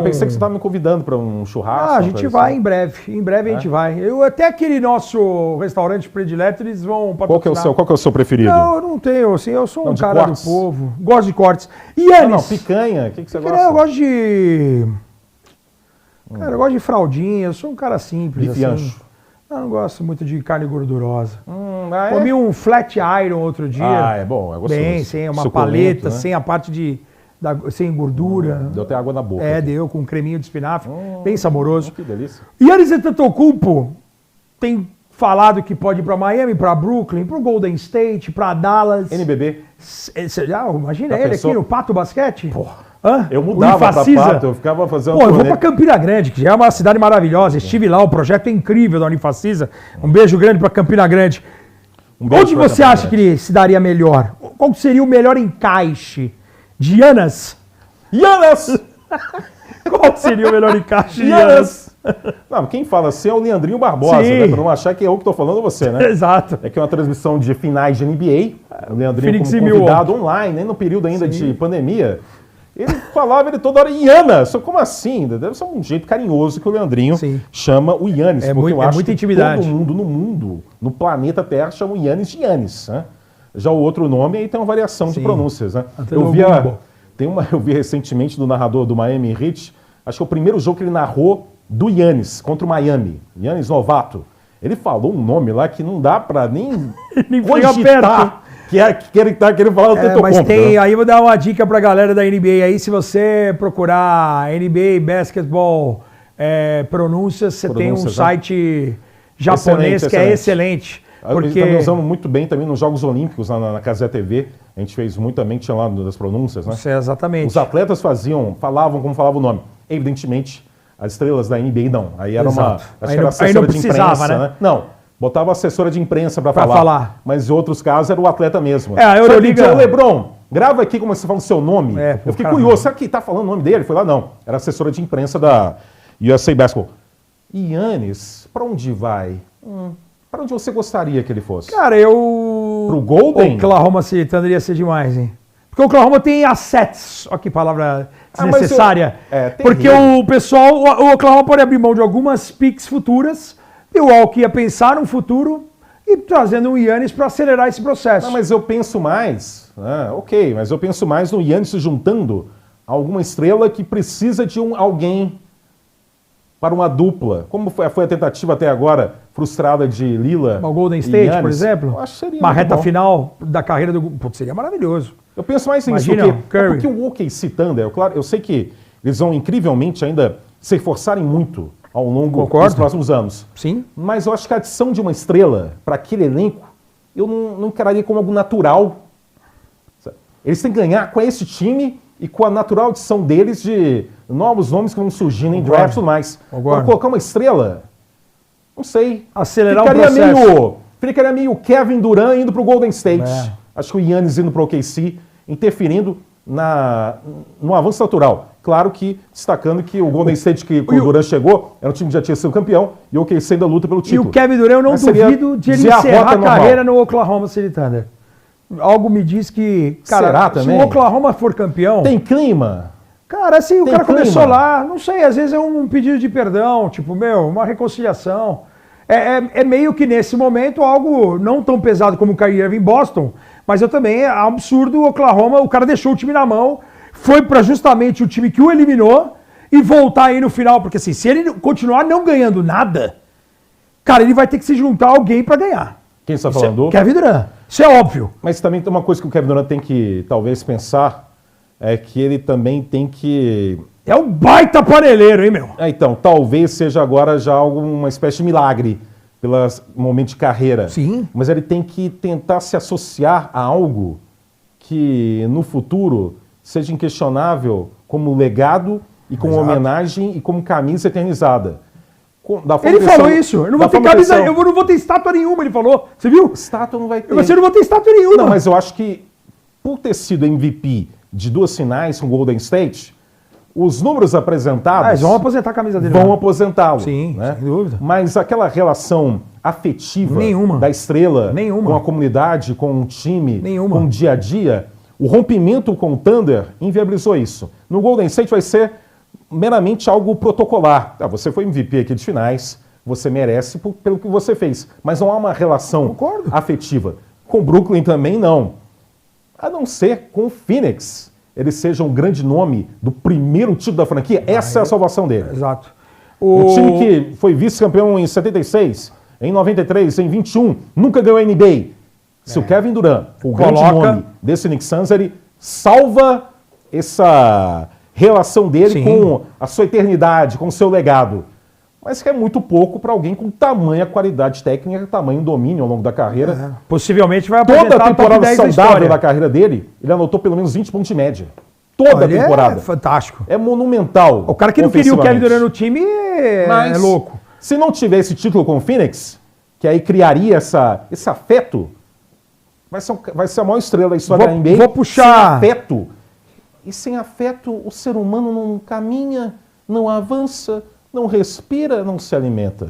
Pensei que você estava me convidando para um churrasco. A gente vai em breve. Em breve a gente vai. Até aquele nosso restaurante predileto, eles vão patrocinar. Qual que é o seu preferido? Não, eu não tenho. Assim, eu sou um cara do povo. Gosto de cortes. Yannis. Picanha. O que você gosta? Eu gosto de... Cara, eu gosto de fraldinha. Eu sou um cara simples. Bifiancho. Eu não gosto muito de carne gordurosa. Comi um flat iron outro dia. É bom. É gostoso. Bem, sem uma paleta, né? Sem a parte de... sem gordura. Deu até água na boca. Deu com um creminho de espinafre, bem saboroso. Que delícia. Yannis Antetokounmpo tem falado que pode ir para Miami, para Brooklyn, para o Golden State, para Dallas. NBB. Imagina ele aqui no Pato Basquete. Porra. Eu mudava para Pato, eu ficava fazendo... eu vou para Campina Grande, que já é uma cidade maravilhosa. Estive lá, o projeto é incrível da Unifacisa. Um beijo grande para Campina Grande. Onde você acha que ele se daria melhor? Qual seria o melhor encaixe? De Yannis? Qual seria o melhor encaixe de Yannis? Não, quem fala assim é o Leandrinho Barbosa, né? Pra não achar que eu que tô falando você, né? Exato. É que é uma transmissão de finais de NBA. O Leandrinho Phoenix como convidado online, nem no período ainda de pandemia. Ele falava toda hora, Yannis, como assim? Deve ser um jeito carinhoso que o Leandrinho chama o Yannis. Porque eu acho muita que intimidade. todo mundo, no planeta Terra, chama o Yannis de Yannis, né? Já o outro nome aí tem uma variação de pronúncias, né? Eu vi recentemente do narrador do Miami Heat, acho que é o primeiro jogo que ele narrou do Yannis contra o Miami. Yannis novato. Ele falou um nome lá que não dá pra nem cogitar que ele tá querendo falar do Tetocompo. Mas tem, aí eu vou dar uma dica pra galera da NBA aí, se você procurar NBA Basketball pronúncias, você tem um site japonês que é excelente. Porque... Eles também usamos muito bem também nos Jogos Olímpicos, na Casé TV. A gente fez muito também, tinha lá das pronúncias, né? Exatamente. Os atletas falavam como falava o nome. Evidentemente, as estrelas da NBA não. Aí era Exato. Acho que era assessora de imprensa, né? Não, botava assessora de imprensa para falar. Mas em outros casos era o atleta mesmo. A Euroliga... Ô, Lebron, grava aqui como você fala o seu nome. Eu fiquei curioso, será que tá falando o nome dele? Foi lá, não. Era assessora de imprensa da USA Basketball. Yannis, para onde vai? Para onde você gostaria que ele fosse? Cara, Pro Golden? Oklahoma City Thunder ia ser demais, hein? Porque o Oklahoma tem assets. Olha que palavra desnecessária. Porque o pessoal, o Oklahoma pode abrir mão de algumas picks futuras. E o Milwaukee ia pensar no futuro e trazendo o Yannis para acelerar esse processo. Não, mas eu penso mais, mas eu penso mais no Yannis se juntando a alguma estrela que precisa de alguém para uma dupla. Como foi a tentativa até agora frustrada de Lila. O Golden State, Giannis, por exemplo. Eu acho que seria uma reta bom. Final da carreira do... Putz, seria maravilhoso. Eu penso mais nisso, porque o OKC Thunder, claro, eu sei que eles vão incrivelmente ainda se esforçarem muito ao longo dos próximos anos. Sim. Mas eu acho que a adição de uma estrela para aquele elenco, eu não encararia como algo natural. Eles têm que ganhar com esse time e com a natural adição deles de novos nomes que vão surgindo em draft e tudo mais. Agora, colocar uma estrela, não sei. Acelerar o processo. Ficaria meio Kevin Durant indo para o Golden State. Acho que o Yannis indo para o OKC, interferindo no avanço natural. Claro que destacando que o Golden State, que o Durant chegou, era um time que já tinha sido campeão, e o OKC ainda luta pelo título. E o Kevin Durant, eu não duvido de ele encerrar a carreira no Oklahoma City Thunder. Algo me diz que, cara, será também? Se o Oklahoma for campeão... Tem clima? Cara, assim, o cara começou lá, não sei, às vezes é um pedido de perdão, tipo, uma reconciliação. É meio que nesse momento algo não tão pesado como o Kyrie Irving em Boston, mas é absurdo o Oklahoma, o cara deixou o time na mão, foi para justamente o time que o eliminou e voltar aí no final, porque assim, se ele continuar não ganhando nada, cara, ele vai ter que se juntar a alguém para ganhar. Quem está falando? Kevin Durant. Isso é óbvio. Mas também tem uma coisa que o Kevin Durant tem que talvez pensar, é que ele também tem que... É um baita paneleiro, hein, meu? Então, talvez seja agora já uma espécie de milagre pelo momento de carreira. Sim. Mas ele tem que tentar se associar a algo que no futuro seja inquestionável como legado e como homenagem e como camisa eternizada. Ele falou isso. Eu não vou ter camisa, eu não vou ter estátua nenhuma, ele falou. Você viu? Estátua não vai ter. Você não vai ter estátua nenhuma. Não, mas eu acho que por ter sido MVP de 2 finais com o Golden State, os números apresentados... eles vão aposentar a camisa dele. Vão aposentá-lo. Sim, né? sem dúvida. Mas aquela relação afetiva nenhuma. Da estrela nenhuma. Com a comunidade, com o time, nenhuma. com o dia a dia, o rompimento com o Thunder inviabilizou isso. No Golden State vai ser meramente algo protocolar. Você foi MVP aqui de finais, você merece pelo que você fez. Mas não há uma relação afetiva. Com o Brooklyn também não. A não ser com o Phoenix. Ele seja um grande nome do primeiro título da franquia. Essa é a salvação dele. Exato. O time que foi vice-campeão em 76, em 93, em 21, nunca ganhou a NBA. Se o Kevin Durant, o grande nome desse Knicks Suns, ele salva essa relação dele com a sua eternidade, com o seu legado. Mas que é muito pouco para alguém com tamanha qualidade técnica, tamanho domínio ao longo da carreira. Possivelmente vai apresentar toda a temporada saudável da carreira dele, ele anotou pelo menos 20 pontos de média. Toda a temporada. É fantástico. É monumental. O cara que não queria o Kevin Durant no time é louco. Se não tiver esse título com o Phoenix, que aí criaria esse afeto, vai ser a maior estrela da história da NBA. Vou puxar... Sem afeto. E sem afeto, o ser humano não caminha, não avança, não respira, não se alimenta.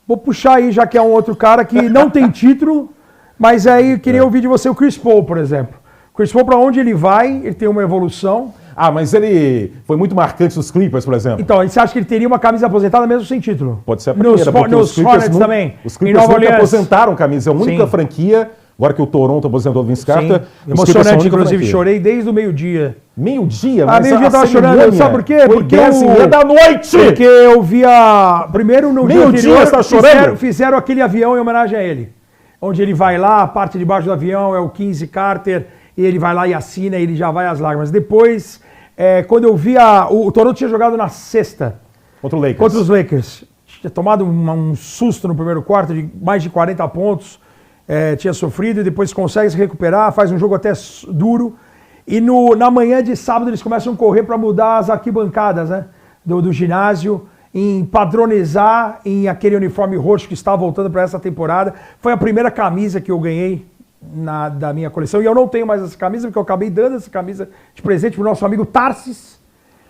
Vou puxar aí, já que é um outro cara que não tem título, mas aí eu queria ouvir de você o Chris Paul, por exemplo. O Chris Paul, para onde ele vai, ele tem uma evolução. Mas ele foi muito marcante nos Clippers, por exemplo. Então, você acha que ele teria uma camisa aposentada mesmo sem título? Pode ser a primeira. Nos Hornets também. Os Clippers nunca aposentaram camisa. É a única franquia agora que o Toronto aposentou o Vince Carter. Emocionante, inclusive, chorei desde o meio-dia. Meio-dia? Mas meio-dia eu tava chorando, sabe por quê? Porque 10h30 da noite! Porque eu via, primeiro no dia anterior, você tá chorando? fizeram aquele avião em homenagem a ele. Onde ele vai lá, a parte de baixo do avião é o Quincy Carter, e ele vai lá e assina, e ele já vai às lágrimas. Depois, quando eu vi o Toronto tinha jogado na sexta. Contra os Lakers. Tinha tomado um susto no primeiro quarto de mais de 40 pontos. Tinha sofrido e depois consegue se recuperar, faz um jogo até duro. E na manhã de sábado eles começam a correr para mudar as arquibancadas, né, do ginásio, em padronizar em aquele uniforme roxo que está voltando para essa temporada. Foi a primeira camisa que eu ganhei da minha coleção. E eu não tenho mais essa camisa, porque eu acabei dando essa camisa de presente para o nosso amigo Tarsis.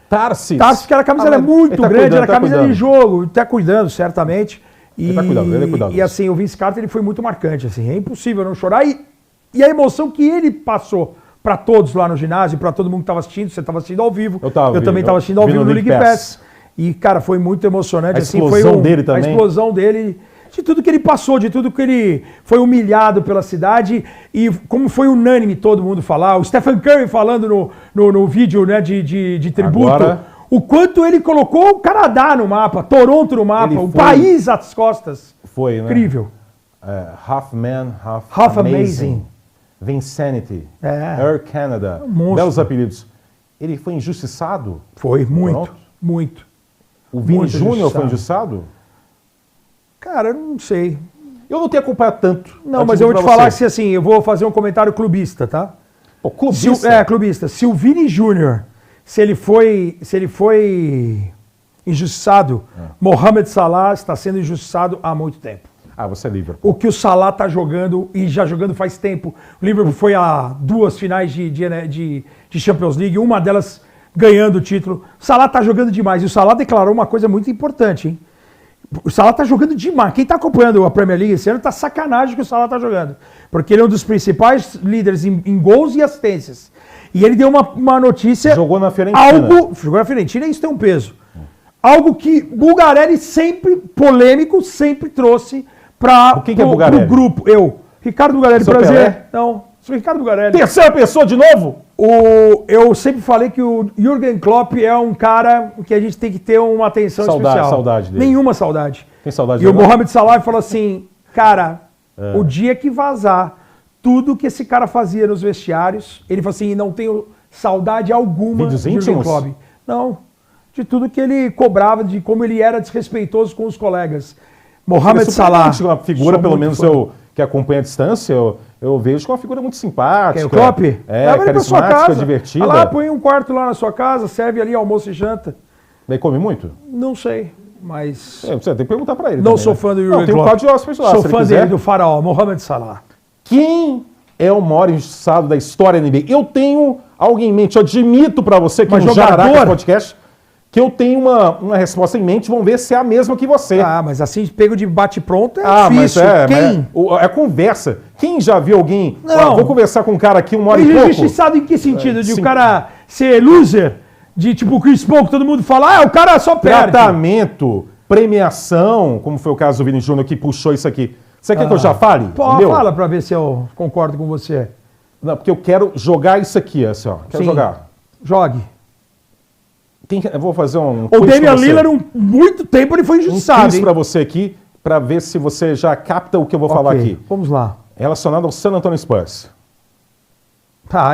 Tarsis, que era a camisa muito grande, era camisa de jogo. Está cuidando, certamente. Ele tá cuidando. E assim, o Vince Carter ele foi muito marcante. Assim, é impossível não chorar. E a emoção que ele passou para todos lá no ginásio, para todo mundo que estava assistindo. Você estava assistindo ao vivo. Eu também estava assistindo ao vivo no League Pass. E, cara, foi muito emocionante. A explosão dele também. A explosão dele, de tudo que ele passou, de tudo que ele foi humilhado pela cidade. E como foi unânime todo mundo falar. O Stephen Curry falando no vídeo, né, de tributo. Agora, o quanto ele colocou o Canadá no mapa, Toronto no mapa, o país às costas. Foi, né? Incrível. Half man, half amazing. Vincenity. Air Canada. Belos apelidos. Ele foi injustiçado? Foi, muito. O Vini Júnior foi injustiçado? Cara, eu não sei. Eu não tenho acompanhado tanto. Não, mas eu vou te falar que assim, eu vou fazer um comentário clubista, tá? Pô, clubista? Clubista. Se o Vini Júnior, se ele foi injustiçado, Mohamed Salah está sendo injustiçado há muito tempo. Você é Liverpool. O que o Salah está jogando, e já jogando faz tempo. O Liverpool foi a 2 finais de Champions League, uma delas ganhando o título. O Salah está jogando demais. E o Salah declarou uma coisa muito importante, hein? O Salah está jogando demais. Quem está acompanhando a Premier League esse ano está sacanagem que o Salah está jogando. Porque ele é um dos principais líderes em gols e assistências. E ele deu uma notícia... Jogou na Fiorentina. Jogou na Fiorentina e isso tem um peso. Algo que Bulgarelli sempre, polêmico, sempre trouxe para o grupo. Ricardo Bulgarelli, prazer. Pelé? Não, sou Ricardo Bulgarelli. Terceira pessoa de novo? Eu sempre falei que o Jürgen Klopp é um cara que a gente tem que ter uma atenção especial. Saudade dele. Nenhuma saudade. Tem saudade dele? E o Mohamed Salah falou assim, cara, o dia que vazar tudo que esse cara fazia nos vestiários, ele falou assim, não tenho saudade alguma do Jürgen Klopp. Não, de tudo que ele cobrava, de como ele era desrespeitoso com os colegas. Mohamed Salah. Uma figura, pelo menos eu que acompanho à distância, eu vejo que é uma figura muito simpática. O Klopp? Carismática, divertida. Vai lá, põe um quarto lá na sua casa, serve ali almoço e janta. Daí come muito? Não sei, mas... Você tem que perguntar pra ele. Não sou fã do Jürgen Klopp. Tem um quadro de hóspedes lá. Sou fã dele, do faraó, Mohamed Salah. Quem é o maior injustiçado da história da NBA? Eu tenho alguém em mente, eu admito pra você que no Jararaca Podcast que eu tenho uma resposta em mente, vamos ver se é a mesma que você. Mas assim, pego de bate-pronto é difícil. Mas quem? É conversa. Quem já viu alguém... vou conversar com um cara aqui uma hora e pouco. Injustiçado em que sentido? De o cara ser loser? De tipo o Chris Paul, que todo mundo fala, o cara só perde. Tratamento, premiação, como foi o caso do Vini Júnior que puxou isso aqui. Você quer que eu já fale? Fala pra ver se eu concordo com você. Não, porque eu quero jogar isso aqui, assim, ó. Quero jogar. Jogue. Eu vou fazer um quiz. O Damian Lillard, muito tempo ele foi injustiçado. Um quiz pra você aqui, pra ver se você já capta o que eu vou falar aqui. Vamos lá. Relacionado ao San Antonio Spurs.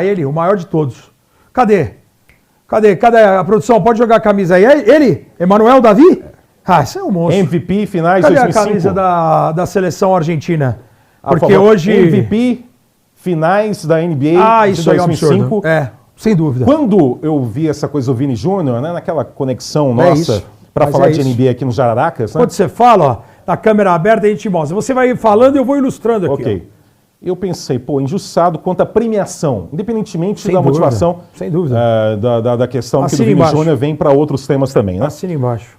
Ele, o maior de todos. Cadê a produção? Pode jogar a camisa aí. Ele? Emanuel Davi? Esse é um monstro. MVP, finais Cadê 2005. a camisa da seleção argentina? Porque hoje... MVP, finais da NBA de 2005. Sem dúvida. Quando eu vi essa coisa do Vini Júnior, né, naquela conexão nossa para falar de NBA aqui no Jararacas... Quando você fala, na câmera aberta a gente mostra. Você vai falando e eu vou ilustrando aqui. Ok. Eu pensei, injustiçado quanto à premiação, independentemente da motivação, sem dúvida, da questão que o Vini Júnior vem para outros temas também. Né? Assina embaixo.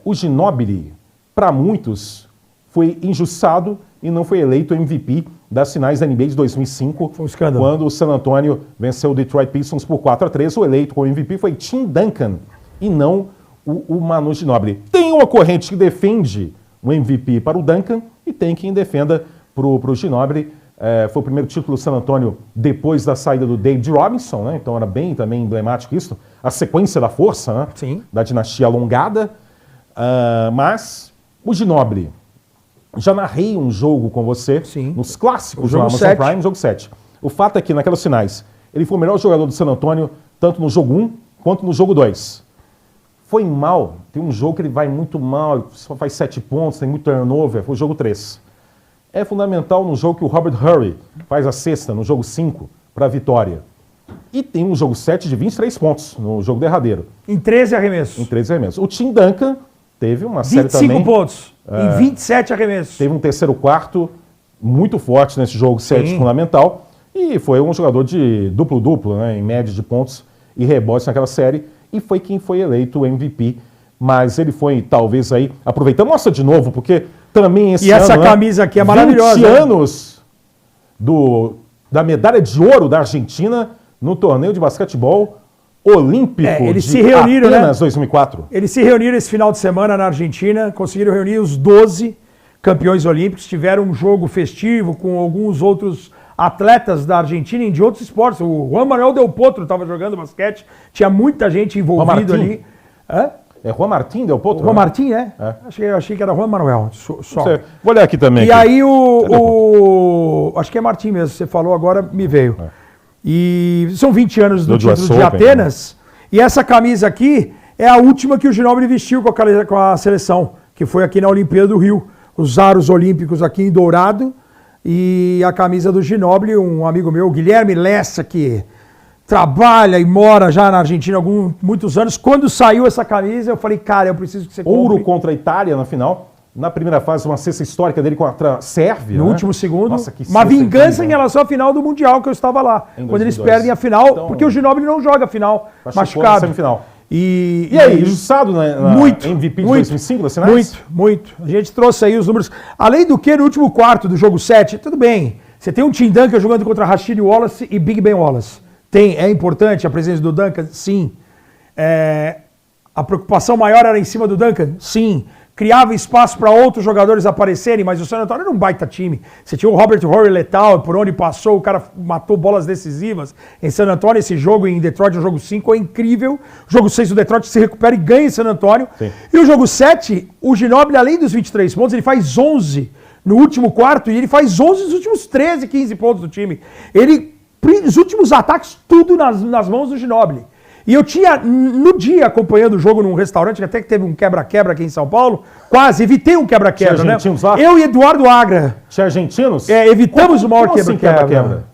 O Ginóbili, para muitos, foi injustiçado e não foi eleito MVP das finais da NBA de 2005, foi um escândalo. Quando o San Antonio venceu o Detroit Pistons por 4-3. O eleito como MVP foi Tim Duncan e não o Manu Ginóbili. Tem uma corrente que defende o MVP para o Duncan e tem quem defenda para o Ginóbili. Foi o primeiro título do San Antonio depois da saída do David Robinson, né? Então era bem também emblemático isso. A sequência da força, né? Sim. Da dinastia alongada. Mas o Ginóbili, já narrei um jogo com você, Sim. nos clássicos do jogo Amazon 7. Prime, jogo 7. O fato é que naquelas finais, ele foi o melhor jogador do San Antonio, tanto no jogo 1 quanto no jogo 2. Foi mal, tem um jogo que ele vai muito mal, ele só faz 7 pontos, tem muito turnover, foi o jogo 3. É fundamental no jogo que o Robert Horry faz a sexta, no jogo 5, para a vitória. E tem um jogo 7 de 23 pontos, no jogo derradeiro. Em 13 arremessos. Em 13 arremessos. O Tim Duncan teve uma série 25 também... pontos. Em 27 arremessos. Teve um terceiro quarto muito forte nesse jogo 7 fundamental. E foi um jogador de duplo-duplo, né, em média de pontos e rebotes naquela série. E foi quem foi eleito o MVP. Mas ele foi, talvez, aí... Aproveitando, mostra de novo, porque também esse ano... E essa ano, camisa aqui é maravilhosa. 20 anos da medalha de ouro da Argentina no torneio de basquetebol olímpico eles de se reuniram, Atenas, 2004. Eles se reuniram esse final de semana na Argentina, conseguiram reunir os 12 campeões olímpicos, tiveram um jogo festivo com alguns outros atletas da Argentina e de outros esportes. O Juan Manuel Del Potro estava jogando basquete, tinha muita gente envolvida ali. É Juan Martín Del Potro? Juan Martín, né? Achei que era Juan Manuel. Só. Vou olhar aqui também. E aí acho que é Martín mesmo, você falou agora, me veio. E são 20 anos do título de Atenas. E essa camisa aqui é a última que o Ginóbili vestiu com a seleção, que foi aqui na Olimpíada do Rio. Os aros olímpicos aqui em dourado e a camisa do Ginóbili, um amigo meu, Guilherme Lessa, que trabalha e mora já na Argentina há muitos anos. Quando saiu essa camisa, eu falei, cara, eu preciso que você compre. Ouro contra a Itália na final. Na primeira fase, uma cesta histórica dele contra a Sérvia. No último segundo. Nossa, que uma vingança em relação à final do Mundial, que eu estava lá. Quando eles perdem a final, então, porque o Ginóbili não joga a final, machucado. Semifinal. E aí, injustiçado na MVP de 2005 das finais? Muito. A gente trouxe aí os números. Além do que, no último quarto do jogo 7, tudo bem. Você tem um Tim Duncan jogando contra Rasheed Wallace e Big Ben Wallace. É importante a presença do Duncan? Sim. A preocupação maior era em cima do Duncan? Sim. Criava espaço para outros jogadores aparecerem, mas o San Antonio era um baita time. Você tinha o Robert Horry letal, por onde passou, o cara matou bolas decisivas. Em San Antonio, esse jogo em Detroit, o jogo 5, é incrível. O jogo 6, o Detroit se recupera e ganha em San Antonio. Sim. E o jogo 7, o Ginóbili, além dos 23 pontos, ele faz 11 no último quarto e ele faz 11 nos últimos 13, 15 pontos do time. Os últimos ataques, tudo nas mãos do Ginóbili. E eu tinha, no dia, acompanhando o jogo num restaurante, até que teve um quebra-quebra aqui em São Paulo, quase, evitei um quebra-quebra, né? Lá? Eu e Eduardo Agra. Tinha argentinos? Evitamos o maior quebra-quebra. Quebra-quebra?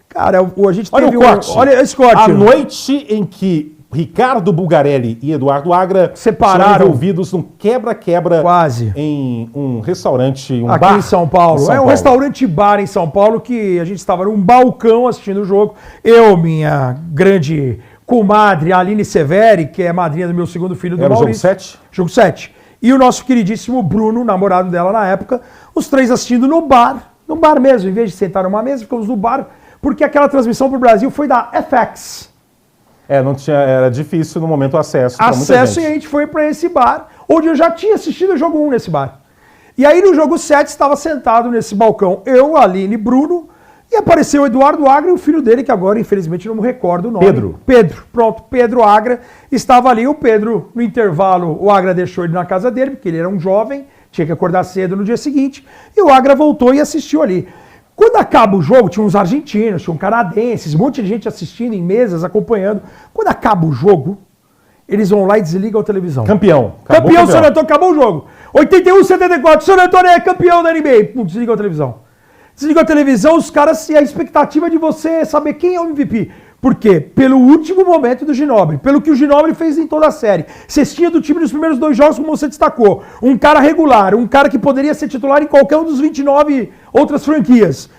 Cara, a gente olha teve o corte. Olha esse corte. A noite em que Ricardo Bulgarelli e Eduardo Agra separaram, envolvidos num quebra-quebra quase em um restaurante, aqui bar em São Paulo. Um restaurante-bar em São Paulo que a gente estava num balcão assistindo o jogo. Eu, minha grande comadre Aline Severi, que é madrinha do meu segundo filho do Maurício. Jogo 7? Jogo 7. E o nosso queridíssimo Bruno, namorado dela na época, os três assistindo no bar mesmo, em vez de sentar numa mesa, ficamos no bar, porque aquela transmissão para o Brasil foi da FX. Não tinha, era difícil no momento o acesso. Acesso, e a gente foi para esse bar, onde eu já tinha assistido o jogo 1 nesse bar. E aí no jogo 7 estava sentado nesse balcão, eu, Aline, Bruno, e apareceu o Eduardo Agra e o filho dele, que agora infelizmente não me recordo o nome. Pedro Agra estava ali. O Pedro, no intervalo, o Agra deixou ele na casa dele, porque ele era um jovem, tinha que acordar cedo no dia seguinte, e o Agra voltou e assistiu ali. Quando acaba o jogo, tinha uns argentinos, tinha um canadenses, um monte de gente assistindo em mesas, acompanhando. Quando acaba o jogo, eles vão lá e desligam a televisão. Campeão. Campeão, San Antonio, acabou o jogo. 81-74, San Antonio é campeão da NBA. Pum, desligam a televisão. Desligou a televisão, os caras, e a expectativa de você saber quem é o MVP. Por quê? Pelo último momento do Ginóbili, pelo que o Ginóbili fez em toda a série. Cestinha do time nos primeiros 2 jogos, como você destacou. Um cara regular, um cara que poderia ser titular em qualquer um dos 29 outras franquias.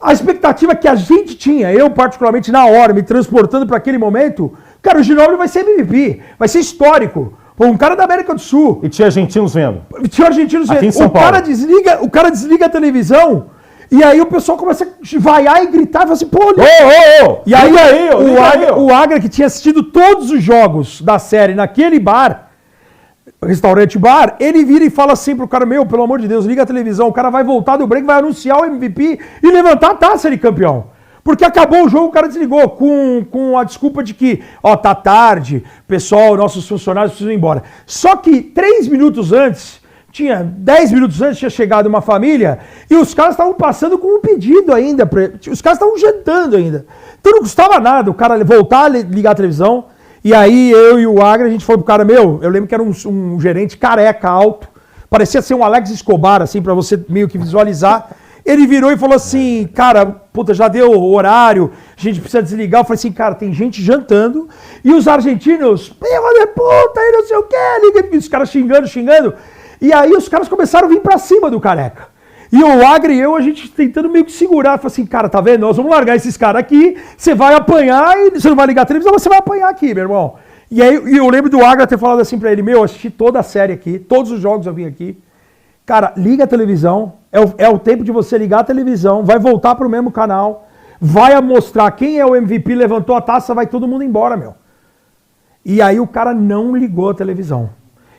A expectativa que a gente tinha, eu particularmente na hora, me transportando para aquele momento, cara, o Ginóbili vai ser MVP, vai ser histórico. Pô, um cara da América do Sul. E tinha argentinos vendo. Tinha argentinos vendo. Aqui em São Paulo. O cara desliga a televisão. E aí o pessoal começa a vaiar e gritar e fala assim, pô, E aí, o Agra, que tinha assistido todos os jogos da série naquele bar, restaurante bar, ele vira e fala assim pro cara, meu, pelo amor de Deus, liga a televisão, o cara vai voltar do break, vai anunciar o MVP e levantar a taça de campeão. Porque acabou o jogo, o cara desligou com a desculpa de que, ó, tá tarde, pessoal, nossos funcionários precisam ir embora. Só que 10 minutos antes tinha chegado uma família e os caras estavam passando com um pedido ainda, os caras estavam jantando ainda. Então não custava nada o cara voltar a ligar a televisão. E aí eu e o Agra, a gente falou pro cara, meu, eu lembro que era um gerente careca, alto, parecia ser um Alex Escobar, assim, pra você meio que visualizar. Ele virou e falou assim, cara, puta, já deu o horário, a gente precisa desligar. Eu falei assim, cara, tem gente jantando e os argentinos, filha de puta, e não sei o quê, os caras xingando. E aí os caras começaram a vir pra cima do careca. E o Agra e eu, a gente tentando meio que segurar. Falei assim, cara, tá vendo? Nós vamos largar esses caras aqui, você vai apanhar e você não vai ligar a televisão, mas você vai apanhar aqui, meu irmão. E aí eu lembro do Agra ter falado assim pra ele, meu, assisti toda a série aqui, todos os jogos eu vim aqui. Cara, liga a televisão, é o tempo de você ligar a televisão, vai voltar pro mesmo canal, vai mostrar quem é o MVP, levantou a taça, vai todo mundo embora, meu. E aí o cara não ligou a televisão.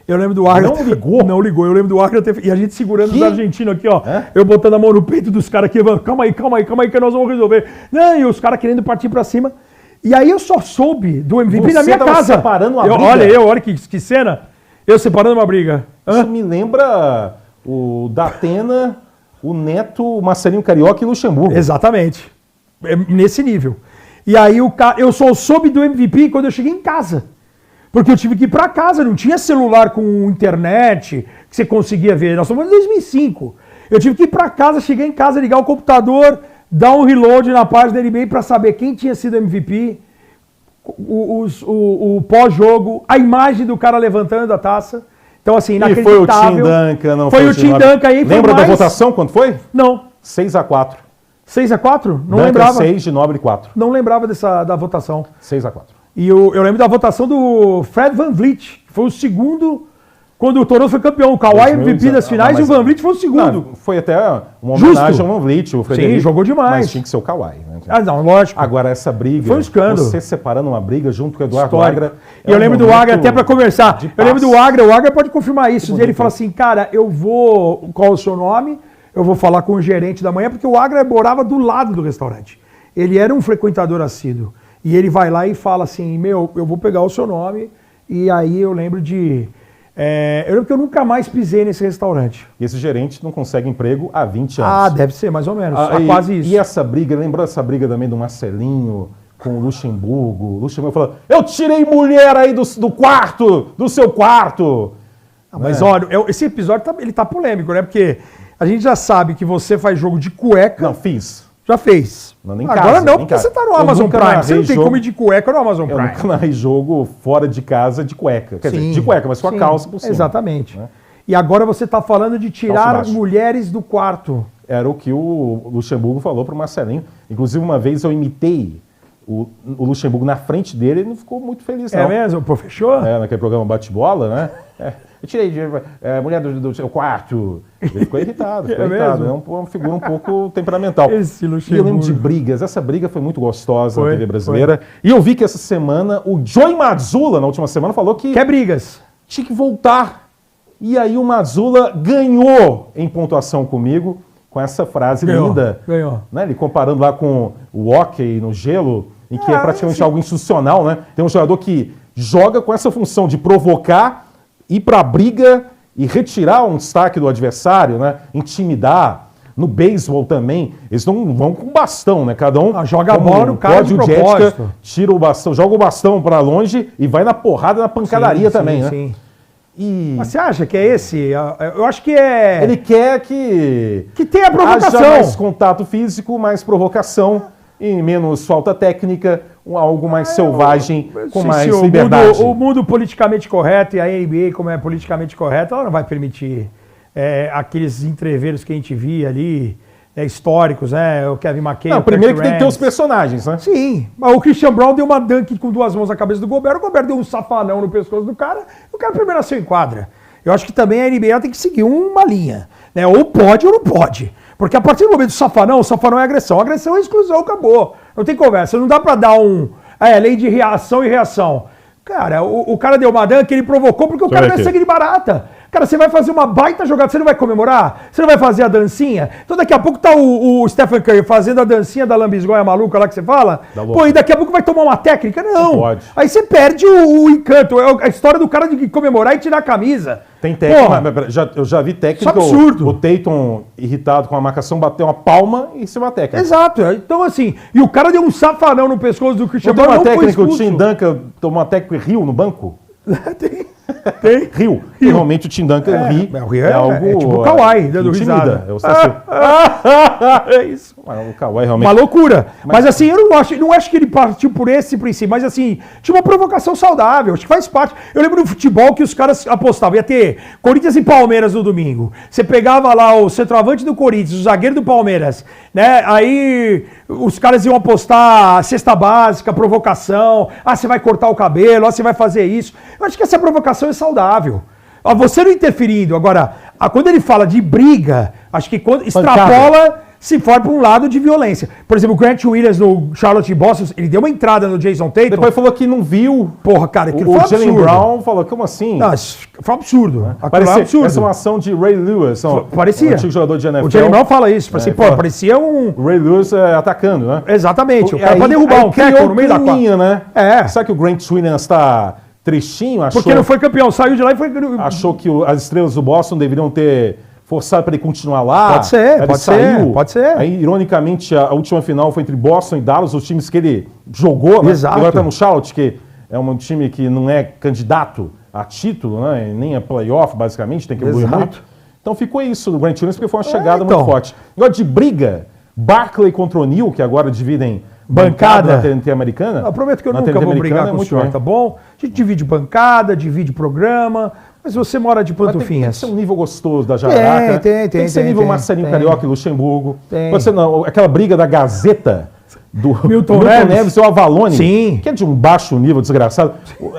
Eu lembro do Agra. Não ligou? Não ligou. Eu lembro do Agra e a gente segurando os argentinos aqui, ó. É? Eu botando a mão no peito dos caras aqui, calma aí, que nós vamos resolver. Não, e os caras querendo partir pra cima. E aí eu só soube do MVP na minha casa. Separando uma briga. Olha que cena. Eu separando uma briga. Isso me lembra o Datena, o Neto, o Marcelinho Carioca e o Luxemburgo. Exatamente. É nesse nível. E aí eu só soube do MVP quando eu cheguei em casa. Porque eu tive que ir para casa, não tinha celular com internet que você conseguia ver. Nós estamos em 2005. Eu tive que ir para casa, cheguei em casa, ligar o computador, dar um reload na página da NBA para saber quem tinha sido MVP, o pós-jogo, a imagem do cara levantando a taça. Então, assim, inacreditável. E foi o Tim Duncan, não foi o Tim Duncan aí. Lembra da votação, quanto foi? Não. 6-4. 6-4? Não Duncan lembrava. 6, Ginóbili 4. Não lembrava da votação. 6-4. E eu lembro da votação do Fred VanVleet, que foi o segundo, quando o Toronto foi campeão. O Kawhi MVP das finais e o VanVleet foi o segundo. Não, foi até uma homenagem ao VanVleet. O Frederico, sim, jogou demais. Mas tinha que ser o Kawhi. Né? Ah, não, lógico. Agora, essa briga, foi um escândalo. Você separando uma briga junto com o Eduardo Agra. E eu lembro do Agra, até para conversar, eu lembro do Agra, o Agra pode confirmar isso. Ele fala assim, cara, eu vou, qual é o seu nome? Eu vou falar com o gerente da manhã, porque o Agra morava do lado do restaurante. Ele era um frequentador assíduo. E ele vai lá e fala assim, meu, eu vou pegar o seu nome. E aí eu lembro eu lembro que eu nunca mais pisei nesse restaurante. E esse gerente não consegue emprego há 20 anos. Ah, deve ser, mais ou menos. Quase isso. E essa briga, lembrou essa briga também do Marcelinho com o Luxemburgo? O Luxemburgo falou, eu tirei mulher aí do quarto, do seu quarto. Mas olha, esse episódio ele tá polêmico, né? Porque a gente já sabe que você faz jogo de cueca. Não, fiz. Já fez. Não, nem agora casa, não, nem porque casa. você tá no Amazon Prime. Você não tem como ir de cueca no Amazon Prime. Eu nunca narrei jogo fora de casa de cueca. Quer dizer, de cueca, mas com a calça por cima. Exatamente. Né? E agora você tá falando de tirar mulheres do quarto. Era o que o Luxemburgo falou pro Marcelinho. Inclusive, uma vez eu imitei o Luxemburgo na frente dele, ele não ficou muito feliz, não. É mesmo? Pô, fechou? Naquele programa Bate-Bola, né? Eu tirei mulher do seu quarto. Ele ficou irritado. É uma figura um pouco temperamental. Esse Luxemburgo. E eu lembro de brigas. Essa briga foi muito gostosa na TV brasileira. E eu vi que essa semana o Joey Mazzulla, na última semana, falou que... Quer brigas. Tinha que voltar. E aí o Mazzulla ganhou em pontuação comigo com essa frase linda. Ganhou. Né? Ele comparando lá com o hóquei no gelo, em que é praticamente algo institucional, né? Tem um jogador que joga com essa função de provocar, ir para a briga e retirar um destaque do adversário, né? Intimidar. No beisebol também, eles não vão com bastão, né? Cada um joga a bola no cara de propósito. Tira o bastão, joga o bastão para longe e vai na porrada, na pancadaria também, né? Sim. Mas você acha que é esse? Eu acho que é... Ele quer que tenha provocação. Haja mais contato físico, mais provocação e menos falta técnica, algo mais selvagem, com mais liberdade. O mundo politicamente correto e a NBA, como é politicamente correta, ela não vai permitir aqueles entreveros que a gente via ali, históricos, né? O Kevin McHale. Não, primeiro que tem que ter os personagens, né? Sim, mas o Christian Brown deu uma dunk com duas mãos na cabeça do Gobert, o Gobert deu um safanão no pescoço do cara, e o cara primeiro nasceu em quadra. Eu acho que também a NBA tem que seguir uma linha, né? Ou pode ou não pode. Porque a partir do momento do safanão, o safanão é agressão. Agressão é exclusão, acabou. Não tem conversa. Não dá pra dar lei de reação e reação. Cara, o cara deu uma dança que ele provocou porque o cara não é sangue de barata. Cara, você vai fazer uma baita jogada, você não vai comemorar? Você não vai fazer a dancinha? Então daqui a pouco tá o Stephen Curry fazendo a dancinha da lambisgoia maluca lá que você fala. Pô, e daqui a pouco vai tomar uma técnica? Não. Pode. Aí você perde o encanto. É a história do cara de comemorar e tirar a camisa. Tem técnica, eu já vi técnica. Isso é absurdo. O Tatum, irritado com a marcação, bateu uma palma e se uma técnica. Exato. Então assim, e o cara deu um safanão no pescoço do Christian Brown. Uma técnica, o Tim Duncan tomou uma técnica e riu no banco? Tem. Rio. Realmente o Tim Duncan ri. O Rio é algo. É tipo o Kawhi, dando risada. É isso. O Kawhi realmente. Uma loucura. Mas assim, eu não acho que ele partiu por esse princípio, mas assim, tinha uma provocação saudável. Acho que faz parte. Eu lembro no futebol que os caras apostavam. Ia ter Corinthians e Palmeiras no domingo. Você pegava lá o centroavante do Corinthians, o zagueiro do Palmeiras, né? Aí os caras iam apostar cesta básica, provocação. Ah, você vai cortar o cabelo, ah, você vai fazer isso. Eu acho que essa provocação é saudável. Você não interferindo. Agora, quando ele fala de briga, acho que quando extrapola, se for para um lado de violência. Por exemplo, o Grant Williams no Charlotte e Boston, ele deu uma entrada no Jason Tatum. Depois falou que não viu. Porra, cara, aquilo foi absurdo. O Jaylen Brown falou, como assim? Não, foi absurdo. Parecia absurdo. Essa é uma ação de Ray Lewis. Parecia. Um antigo jogador de NFL. O Jaylen Brown fala isso. Parecia um... O Ray Lewis atacando, né? Exatamente. O cara pode derrubar um tackle no meio da quadra. Né? É. Sabe que o Grant Williams está tristinho? Porque não foi campeão. Saiu de lá e foi... Achou que as estrelas do Boston deveriam ter forçado para ele continuar lá. Pode ser, pode ser. Aí, ironicamente, a última final foi entre Boston e Dallas, os times que ele jogou, né? Exato. Agora está no Charlotte, que é um time que não é candidato a título, né? Nem a playoff, basicamente, tem que evoluir muito. Então ficou isso do Grant Williams, porque foi uma chegada muito forte. Agora, de briga, Barkley contra o O'Neal, que agora dividem bancada na TNT americana. Eu prometo que eu nunca vou brigar com o senhor, tá bom? A gente divide bancada, divide programa, mas você mora de pantufinhas. Tem que ser um nível gostoso da Jararaca. Tem que ser nível Marcelinho Carioca e Luxemburgo. Pode ser aquela briga da Gazeta do Milton Neves e o Avalone, sim, que é de um baixo nível desgraçado.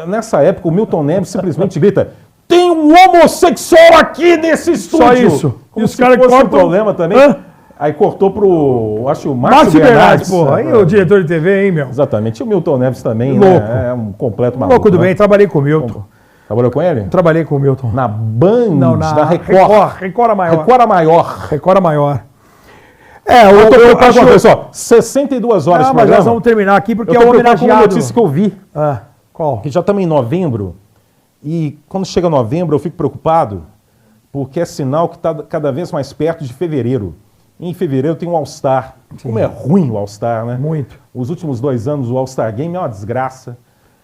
Nessa época, o Milton Neves simplesmente grita: tem um homossexual aqui nesse estúdio! Só isso. Como e os caras cortam... um problema também. Aí cortou pro, acho que o Márcio Bernardes. Porra, aí o diretor de TV, hein, meu? Exatamente. E o Milton Neves também, louco. Né? É um completo maluco. Louco do bem, trabalhei com o Milton. Trabalhou com ele? Trabalhei com o Milton. Na Band, não, na Record. Record Maior. Record Maior. Eu acho... Pessoal, 62 horas de programa. Mas nós vamos terminar aqui porque é o homenageado. Uma notícia que eu vi. Qual? Que já estamos em novembro. E quando chega novembro eu fico preocupado porque é sinal que está cada vez mais perto de fevereiro. Em fevereiro tem um All-Star. Sim. Como é ruim o All-Star, né? Muito. Os últimos 2 anos o All-Star Game é uma desgraça.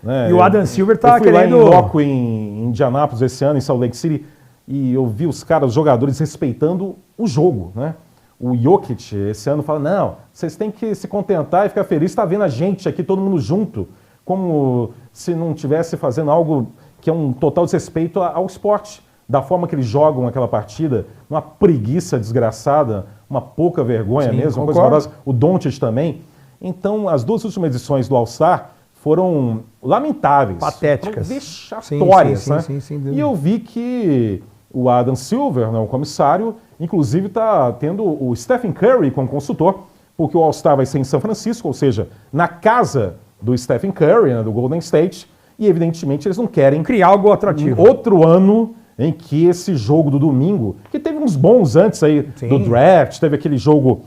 Né? E o Adam Silver tá querendo... Eu fui lá em loco em Indianápolis esse ano, em Salt Lake City, e eu vi os caras, os jogadores, respeitando o jogo, né? O Jokic, esse ano, fala, não, vocês têm que se contentar e ficar feliz, está vendo a gente aqui, todo mundo junto, como se não estivesse fazendo algo que é um total desrespeito ao esporte, da forma que eles jogam aquela partida, uma preguiça desgraçada, uma pouca vergonha. Sim, mesmo, uma coisa horrorosa. O Doncic também. Então, as 2 últimas edições do All-Star foram lamentáveis. Patéticas. Vexatórias, né? Sim, e eu vi que o Adam Silver, né, o comissário, inclusive está tendo o Stephen Curry como consultor, porque o All-Star vai ser em São Francisco, ou seja, na casa do Stephen Curry, né, do Golden State, e evidentemente eles não querem criar algo atrativo. Outro ano em que esse jogo do domingo, que teve uns bons antes aí do draft, teve aquele jogo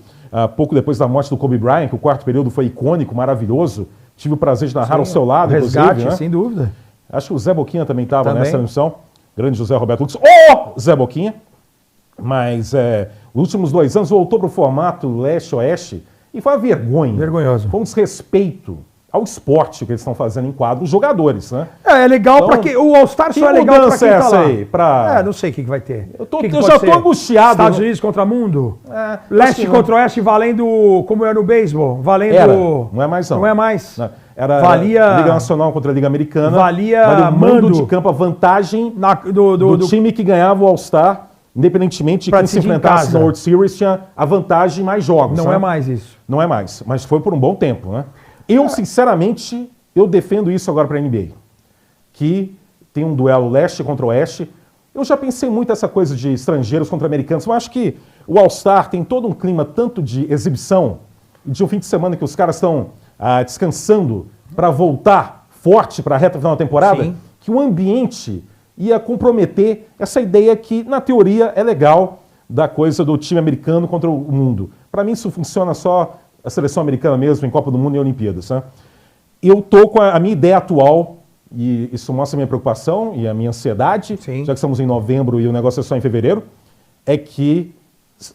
pouco depois da morte do Kobe Bryant, que o quarto período foi icônico, maravilhoso. Tive o prazer de narrar ao seu lado, resgate, né? Sem dúvida. Acho que o Zé Boquinha também estava nessa transmissão. Grande José Roberto Lucas. Zé Boquinha! Mas os últimos 2 anos voltou para o formato leste-oeste e foi uma vergonha. Vergonhoso. Foi um desrespeito ao esporte que eles estão fazendo em quadro, os jogadores, né? É legal então, para que o All-Star só é legal para quem tá lá. Aí, não sei o que vai ter. Eu já estou angustiado. Estados Unidos contra mundo? Leste contra oeste valendo como é no beisebol? Valendo... Não é mais não. Não é mais. Não. Era valia... Liga Nacional contra a Liga Americana. Valia mando de campo, a vantagem do time que ganhava o All-Star, independentemente de quem se enfrentasse na World Series, tinha a vantagem em mais jogos. Não é mais isso. Não é mais, mas foi por um bom tempo, né? Eu, sinceramente, eu defendo isso agora para a NBA, que tem um duelo leste contra oeste. Eu já pensei muito essa coisa de estrangeiros contra americanos, mas acho que o All-Star tem todo um clima tanto de exibição, de um fim de semana que os caras estão descansando para voltar forte para a reta final da temporada, Sim. que o ambiente ia comprometer essa ideia que, na teoria, é legal da coisa do time americano contra o mundo. Para mim, isso funciona só a seleção americana mesmo, em Copa do Mundo e Olimpíadas. Né? Eu tô com a minha ideia atual, e isso mostra a minha preocupação e a minha ansiedade, Sim. já que estamos em novembro e o negócio é só em fevereiro, é que,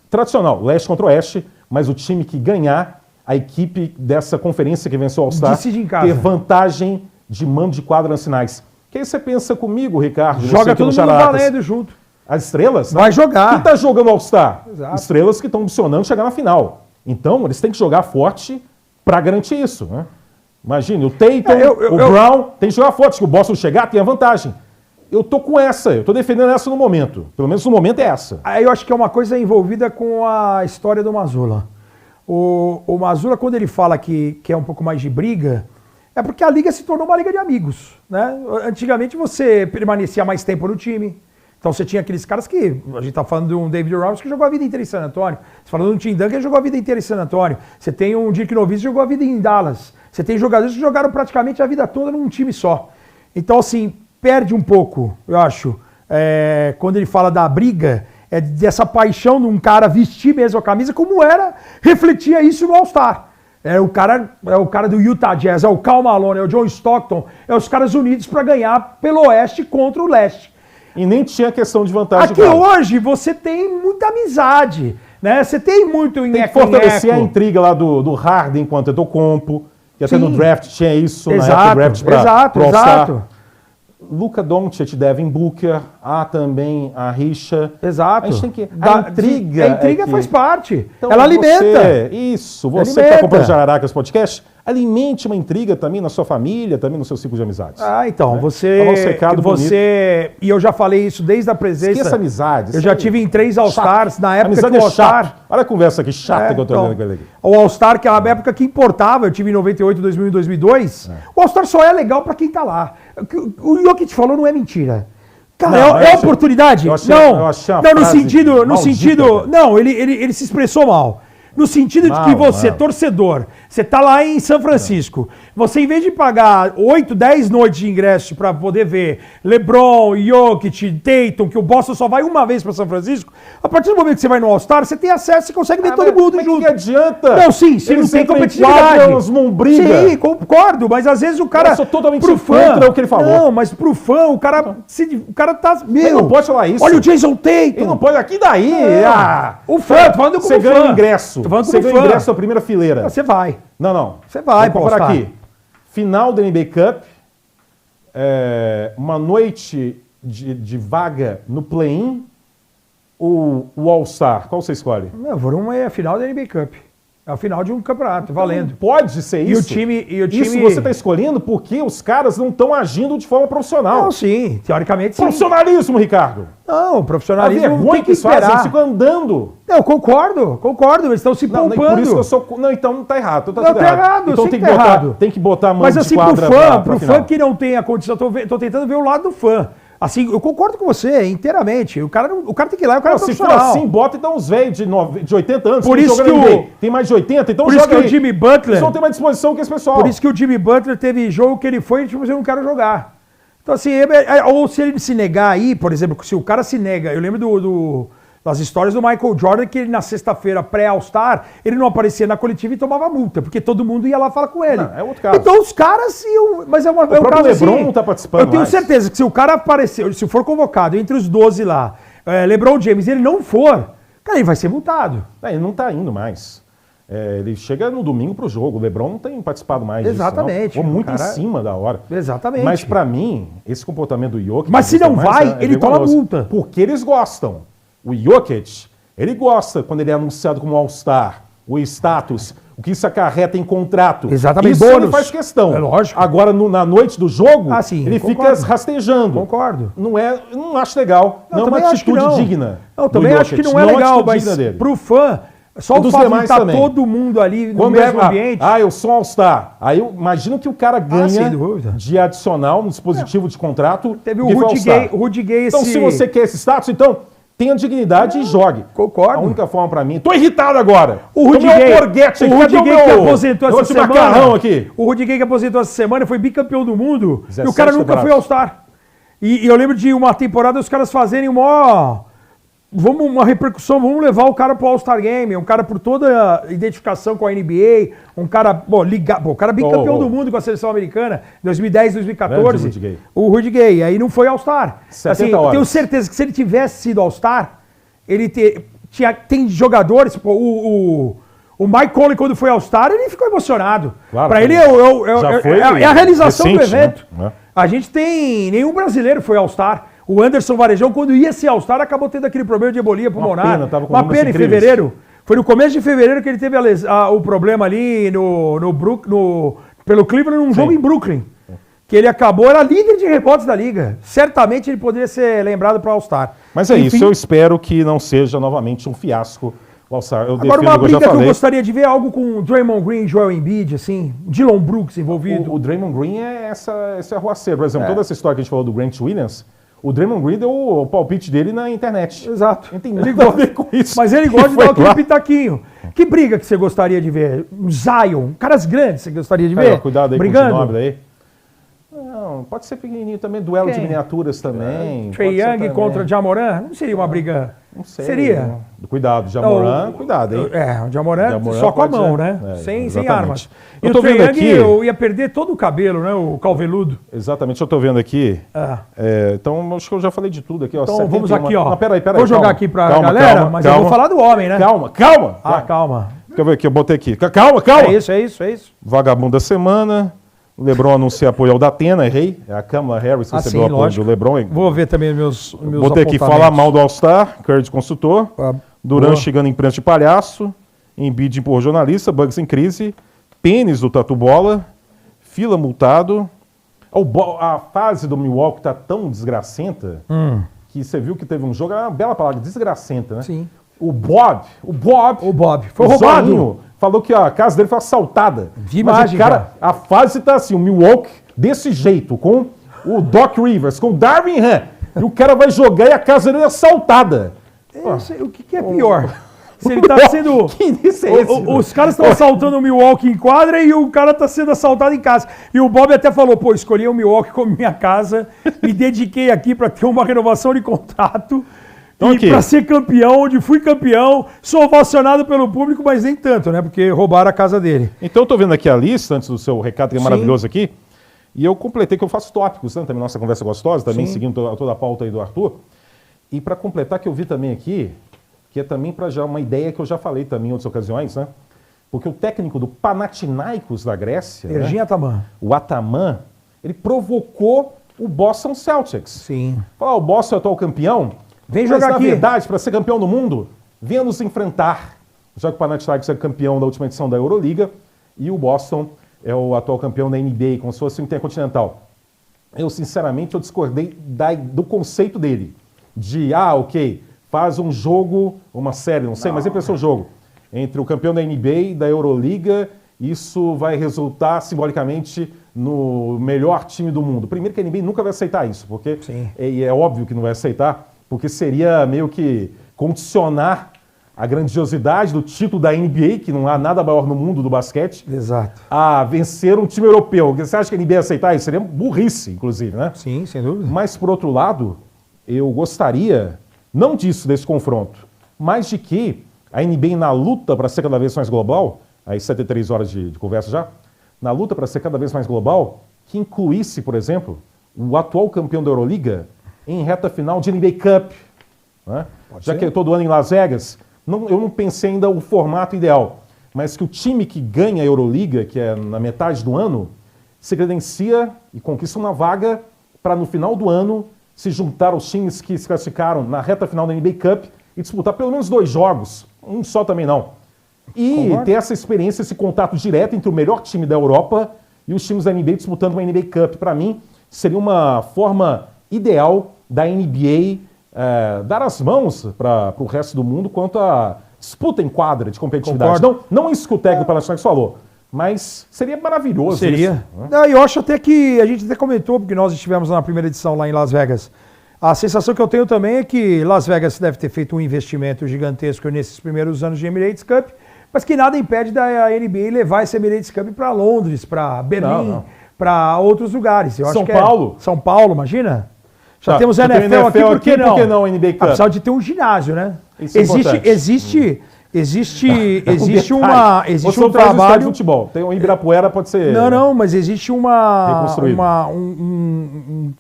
tradicional, leste contra oeste, mas o time que ganhar, a equipe dessa conferência que venceu o All-Star, Decide em casa. ter vantagem de mando de quadra nas finais. Que aí você pensa comigo, Ricardo, você Joga aqui no todo mundo Jaracas. valendo junto. As estrelas? Vai jogar. Quem está jogando All-Star? Exato. Estrelas que estão ambicionando chegar na final. Então, eles têm que jogar forte para garantir isso. Né? Imagine, o Tatum, o Brown tem que jogar forte, que o Boston chegar tem a vantagem. Eu tô com essa, eu tô defendendo essa no momento. Pelo menos no momento é essa. Aí eu acho que é uma coisa envolvida com a história do Mazzulla. O Mazzulla, quando ele fala que é um pouco mais de briga, é porque a liga se tornou uma liga de amigos. Né? Antigamente você permanecia mais tempo no time. Então você tinha aqueles caras que, a gente tá falando de um David Robinson que jogou a vida inteira em San Antonio. Você falando de um Tim Duncan que jogou a vida inteira em San Antonio. Você tem um Dirk Nowitzki que jogou a vida em Dallas. Você tem jogadores que jogaram praticamente a vida toda num time só. Então assim, perde um pouco, eu acho, quando ele fala da briga, dessa paixão de um cara vestir mesmo a camisa, como refletia isso no All-Star. É o cara do Utah Jazz, é o Karl Malone, é o John Stockton, é os caras unidos para ganhar pelo oeste contra o leste. E nem tinha questão de vantagem. Aqui hoje você tem muita amizade, né? Você tem muito tem que fortalecer a intriga lá do Harden enquanto Antetokounmpo, que até no draft tinha isso, exato, na época do draft para All-Star. Exato. Luka Doncic, Devin Booker, há também a rixa. Exato. A gente tem que... A intriga... A intriga faz parte. Então, ela alimenta. Você que está acompanhando o Jararacas Podcast, alimente uma intriga também na sua família, também no seu ciclo de amizades. Então, né? você... É um recado bonito. E eu já falei isso desde a presença... Esqueça amizade. Eu já tive em 3 All-Stars, na época amizade que o é All-Star... chato. Olha a conversa aqui chata que eu tô vendo aqui. O All-Star, que é a época que importava, eu tive em 98, 2001 e 2002, o All-Star só é legal pra quem tá lá. O Jokic falou não é mentira. Cara, é oportunidade? Eu achei uma no sentido... Não, ele se expressou mal. No sentido de que você, torcedor, você tá lá em São Francisco, você em vez de pagar 8, 10 noites de ingresso para poder ver LeBron, Jokic, Tatum, que o Boston só vai uma vez para São Francisco, a partir do momento que você vai no All-Star, você tem acesso, você consegue ver todo mundo junto. Que adianta? Não, sim, se não tem competitividade. Não briga. Sim, concordo, mas às vezes o cara... Eu sou totalmente contra o que ele falou. Não, mas pro fã, o cara tá... Ele não pode falar isso. Olha o Jason Tatum. Ele não pode... Aqui daí... O fã, tô falando como você ganha ingresso. Você ganha ingresso na primeira fileira. Você vai. Não. Você vai, vamos comparar aqui. Final da NBA Cup, uma noite de vaga no play-in ou o All-Star? Qual você escolhe? Não, por é a final da NBA Cup. É a final de um campeonato, valendo. Não pode ser isso. E o time... Isso você está escolhendo porque os caras não estão agindo de forma profissional. Não, sim. Teoricamente, sim. Profissionalismo, Ricardo. Não, profissionalismo a vergonha tem que esperar. Eles ficam andando. Não, concordo. Eles estão se poupando. Por isso que eu sou... Não, então não tá errado. Tá errado. Então tem que botar a mão Mas de assim, quadra pro fã que não tem a condição, tô tentando ver o lado do fã. Assim, eu concordo com você inteiramente. O cara tem que ir lá, o cara é profissional. Se for assim, bota então os velhos de 80 anos. Por isso que tem mais de 80, então por isso que o Jimmy Butler... Eles vão ter mais disposição que esse pessoal. Por isso que o Jimmy Butler teve jogo que ele foi e tipo, eu não quero jogar. Então assim, ou se ele se negar aí, por exemplo, se o cara se nega... Eu lembro das histórias do Michael Jordan, que ele na sexta-feira pré-All-Star, ele não aparecia na coletiva e tomava multa, porque todo mundo ia lá falar com ele. Não, é outro caso. Então os caras iam... Mas é um caso LeBron assim, não tá participando eu tenho mais. certeza que se o cara aparecer, se for convocado entre os 12 lá, LeBron James, ele não for, cara, ele vai ser multado. Ele não tá indo mais. Ele chega no domingo pro jogo. O LeBron não tem participado mais Exatamente, disso. Ou muito em cima da hora. Exatamente. Mas pra mim, esse comportamento do Jokic... Mas se não vai, ele toma multa. Porque eles gostam. O Jokic... Ele gosta quando ele é anunciado como All-Star, o status, o que isso acarreta em contrato. Exatamente, isso bônus. Ele faz questão. É lógico. Agora, na noite do jogo, ele fica rastejando. Concordo. Não acho legal. Não é uma atitude digna. Eu também acho que não é legal, mas pro fã, só o fato de estar todo mundo ali no mesmo ambiente... eu sou All-Star. Aí eu imagino que o cara ganha de adicional no dispositivo de contrato. Teve o Rudy Gay. Então, se você quer esse status, então... tenha dignidade e jogue. Concordo. A única forma pra mim... Tô irritado agora! O Rudy Gay, que aposentou essa semana... macarrão aqui. O Rudy Gay que aposentou essa semana foi bicampeão do mundo e o 17 cara nunca temporadas. foi All-Star. E eu lembro de uma temporada os caras fazerem uma repercussão, vamos levar o cara pro All-Star Game, um cara por toda a identificação com a NBA, um cara, o cara bicampeão do mundo com a seleção americana, 2010, 2014. Rudy Gay. O Rudy Gay, aí não foi All-Star. 70 Assim, eu horas. tenho certeza que se ele tivesse sido All-Star, tem jogadores, tipo, o Mike Conley, quando foi All-Star, ele ficou emocionado. Claro, Para ele é a realização do evento. Né? A gente nenhum brasileiro foi All-Star. O Anderson Varejão, quando ia ser All-Star, acabou tendo aquele problema de embolia pulmonar. Uma pena, tava com uma números pena em incríveis. fevereiro. Foi no começo de fevereiro que ele teve o problema ali pelo Cleveland, num jogo em Brooklyn. Que ele era líder de rebotes da liga. Certamente ele poderia ser lembrado para o All-Star. Mas é isso, eu espero que não seja novamente um fiasco o All-Star. Agora, uma briga que eu gostaria de ver é algo com Draymond Green e Joel Embiid, assim, Dillon Brooks envolvido. O Draymond Green é esse arruaceiro. Por exemplo, toda essa história que a gente falou do Grant Williams, o Draymond Green deu o palpite dele na internet. Exato. Não tem nada a ver com isso. Mas ele gosta de dar aquele pitaquinho. Que briga que você gostaria de ver? O Zion, caras grandes você gostaria de ver? Cuidado aí brigando. com o Ginóbili aí. Não, pode ser pequenininho também, duelo de miniaturas também. Trae Young contra Jamoran? Não seria uma briga? Não sei. Seria? Cuidado, Jamoran, cuidado, hein? O Jamoran só com a mão, né? Sem armas. E eu tô o Trae vendo Young aqui, eu ia perder todo o cabelo, né? O calveludo. Exatamente, eu tô vendo aqui. Então, acho que eu já falei de tudo aqui. Ó, então vamos aqui, ó. Não, peraí, vou jogar aqui pra galera, mas eu vou falar do homem, né? Calma. Calma. Deixa eu ver aqui, eu botei aqui. Calma. É isso. Vagabundo da semana. O LeBron anuncia apoio ao Datena, errei. É a Kamala Harris que recebeu o apoio do LeBron. Vou ver também meus botei aqui, fala mal do All-Star, Curry consultor. Durant chegando em imprensa de palhaço. Embiid empurrou jornalista, Bugs em crise. Pênis do Tatu Bola. Fila multado. A fase do Milwaukee tá tão desgracenta que você viu que teve um jogo, é uma bela palavra, desgracenta, né? Sim. O Bob foi roubado. Zoinho, falou que a casa dele foi assaltada. De imagem, cara, a fase tá assim, o Milwaukee desse jeito, com o Doc Rivers, com o Darvin Ham, e o cara vai jogar e a casa dele é assaltada. O que é pior? Se ele tá sendo... Que início é esse? Os caras estão assaltando o Milwaukee em quadra e o cara tá sendo assaltado em casa. E o Bob até falou, escolhi o Milwaukee como minha casa, me dediquei aqui para ter uma renovação de contrato. Então, e para ser campeão, onde fui campeão, sou ovacionado pelo público, mas nem tanto, né? Porque roubaram a casa dele. Então eu tô vendo aqui a lista, antes do seu recado, que é maravilhoso aqui, e eu completei que eu faço tópicos, né? Também nossa conversa gostosa, também seguindo toda a pauta aí do Arthur. E para completar, que eu vi também aqui, que é também para já uma ideia que eu já falei também em outras ocasiões, né? Porque o técnico do Panathinaikos da Grécia, Ataman, o Ataman, ele provocou o Boston Celtics. Sim. Falou, o Boston é o atual campeão. Vem jogar aqui. Na verdade, para ser campeão do mundo, venha nos enfrentar. Já que o Panathinaikos é campeão da última edição da Euroliga e o Boston é o atual campeão da NBA, como se fosse o Intercontinental. Eu, sinceramente, discordei do conceito dele. De, faz um jogo, uma série, não sei, mas ele pensou um jogo entre o campeão da NBA e da Euroliga, isso vai resultar simbolicamente no melhor time do mundo. Primeiro que a NBA nunca vai aceitar isso, porque é óbvio que não vai aceitar, porque seria meio que condicionar a grandiosidade do título da NBA, que não há nada maior no mundo do basquete, a vencer um time europeu. Você acha que a NBA ia aceitar isso? Seria burrice, inclusive, né? Sim, sem dúvida. Mas, por outro lado, eu gostaria, não disso, desse confronto, mas de que a NBA, na luta para ser cada vez mais global, aí 73 horas de conversa já, na luta para ser cada vez mais global, que incluísse, por exemplo, o atual campeão da Euroliga em reta final de NBA Cup. Né? Já que todo ano em Las Vegas, eu não pensei ainda o formato ideal, mas que o time que ganha a Euroliga, que é na metade do ano, se credencia e conquista uma vaga para no final do ano se juntar aos times que se classificaram na reta final da NBA Cup e disputar pelo menos 2 jogos, um só também não. E ter essa experiência, esse contato direto entre o melhor time da Europa e os times da NBA disputando uma NBA Cup. Para mim, seria uma forma ideal da NBA dar as mãos para o resto do mundo quanto à disputa em quadra de competitividade. Não isso que o técnico Panathinaikos falou, mas seria maravilhoso. Seria. Isso, né? Eu acho até que a gente até comentou, porque nós estivemos na primeira edição lá em Las Vegas. A sensação que eu tenho também é que Las Vegas deve ter feito um investimento gigantesco nesses primeiros anos de Emirates Cup, mas que nada impede da NBA levar esse Emirates Cup para Londres, para Berlim, para outros lugares. Eu acho que Paulo? São Paulo, imagina? Já Tá, temos NFL aqui, por que não? Por que não NBA Cup? Apesar de ter um ginásio, né? Isso é importante. Existe Um um trabalho de futebol. Tem um Ibirapuera, pode ser. Não, mas existe um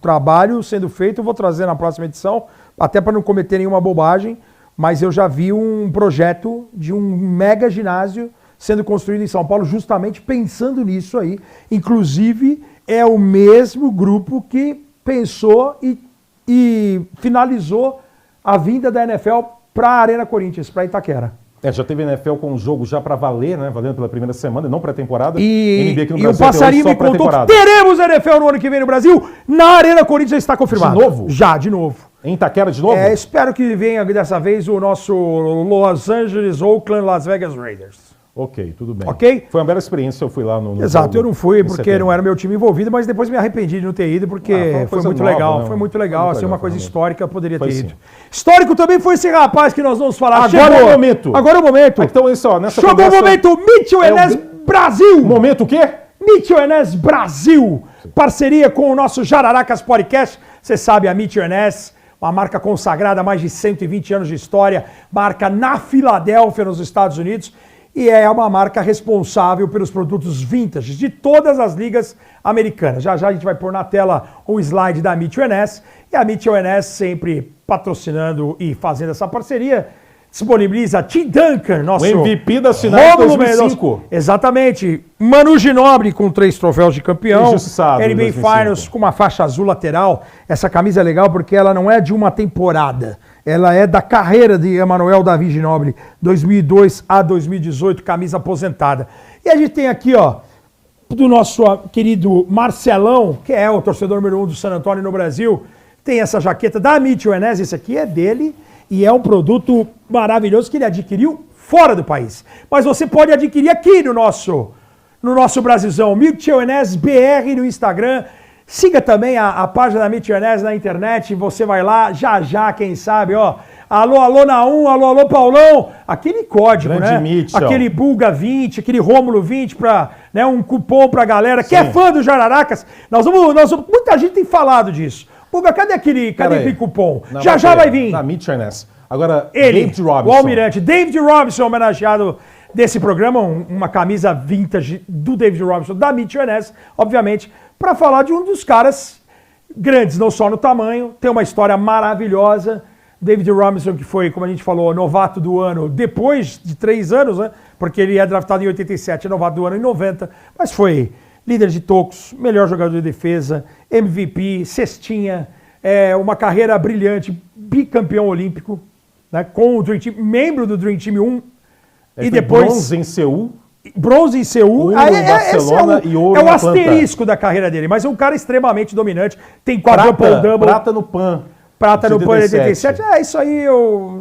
trabalho sendo feito. Eu vou trazer na próxima edição, até para não cometer nenhuma bobagem. Mas eu já vi um projeto de um mega ginásio sendo construído em São Paulo, justamente pensando nisso aí. Inclusive, é o mesmo grupo que pensou e finalizou a vinda da NFL para a Arena Corinthians, para Itaquera. Já teve NFL com um jogo já para valer, né? Valendo pela primeira semana, não pré-temporada. NBA aqui no e Brasil o passarinho me contou que teremos NFL no ano que vem no Brasil. Na Arena Corinthians já está confirmado. De novo? Já, de novo. Em Itaquera de novo? Espero que venha dessa vez o nosso Los Angeles, Oakland, Las Vegas Raiders. Ok, tudo bem. Ok? Foi uma bela experiência, eu fui lá no Exato, jogo eu não fui porque setembro. não era meu time envolvido, mas depois me arrependi de não ter ido porque foi muito legal. Foi muito legal, assim, uma coisa histórica, eu poderia ter ido. Histórico também foi esse rapaz que nós vamos falar. Agora é o momento. Agora é o momento. Então, isso, ó, nessa Chegou o momento, Mitchell Enes Brasil. Momento o quê? Mitchell Enes Brasil. Parceria com o nosso Jararacas Podcast. Você sabe, a Mitchell Enes, uma marca consagrada há mais de 120 anos de história, marca na Filadélfia, nos Estados Unidos, e é uma marca responsável pelos produtos vintage de todas as ligas americanas. Já já a gente vai pôr na tela um slide da Mitchell Enes, e a Mitchell Enes sempre patrocinando e fazendo essa parceria, disponibiliza Tim Duncan, nosso o MVP da final de 2005. Exatamente. Manu Ginóbili com 3 troféus de campeão. Injustiçado, NBA Finals com uma faixa azul lateral. Essa camisa é legal porque ela não é de uma temporada. Ela é da carreira de Emanuel Davi Ginóbili, 2002 a 2018, camisa aposentada. E a gente tem aqui, ó, do nosso querido Marcelão, que é o torcedor número 1 do San Antonio no Brasil, tem essa jaqueta da Mitchell Enes, esse aqui é dele, e é um produto maravilhoso que ele adquiriu fora do país. Mas você pode adquirir aqui no nosso Brasilzão, Mitchell Enes BR no Instagram. Siga também a página da Mitchell Enes na internet, você vai lá, já, quem sabe, ó. Alô, Naum, alô, Paulão. Aquele código, grande né? Mitchell. Aquele Bulga 20, aquele Rômulo 20, né, um cupom pra galera que é fã do Jararacas. Muita gente tem falado disso. Bulga, cadê aquele cupom? Já vai vir. Na Mitchell Enes. Agora, Ele, David Robinson. o almirante David Robinson, homenageado desse programa, uma camisa vintage do David Robinson, da Mitchell Enes, obviamente, para falar de um dos caras grandes, não só no tamanho, tem uma história maravilhosa. David Robinson, que foi, como a gente falou, novato do ano depois de 3 anos, né? Porque ele é draftado em 87, é novato do ano em 90, mas foi líder de tocos, melhor jogador de defesa, MVP, cestinha, uma carreira brilhante, bicampeão olímpico, né? Com o Dream Team, membro do Dream Team 1, e depois bronze em Seul. Bronze em Seul, ouro em Barcelona e ouro é o em asterisco da carreira dele, mas é um cara extremamente dominante, tem quadruple-double. Prata no PAN. Prata no PAN 87. Isso aí,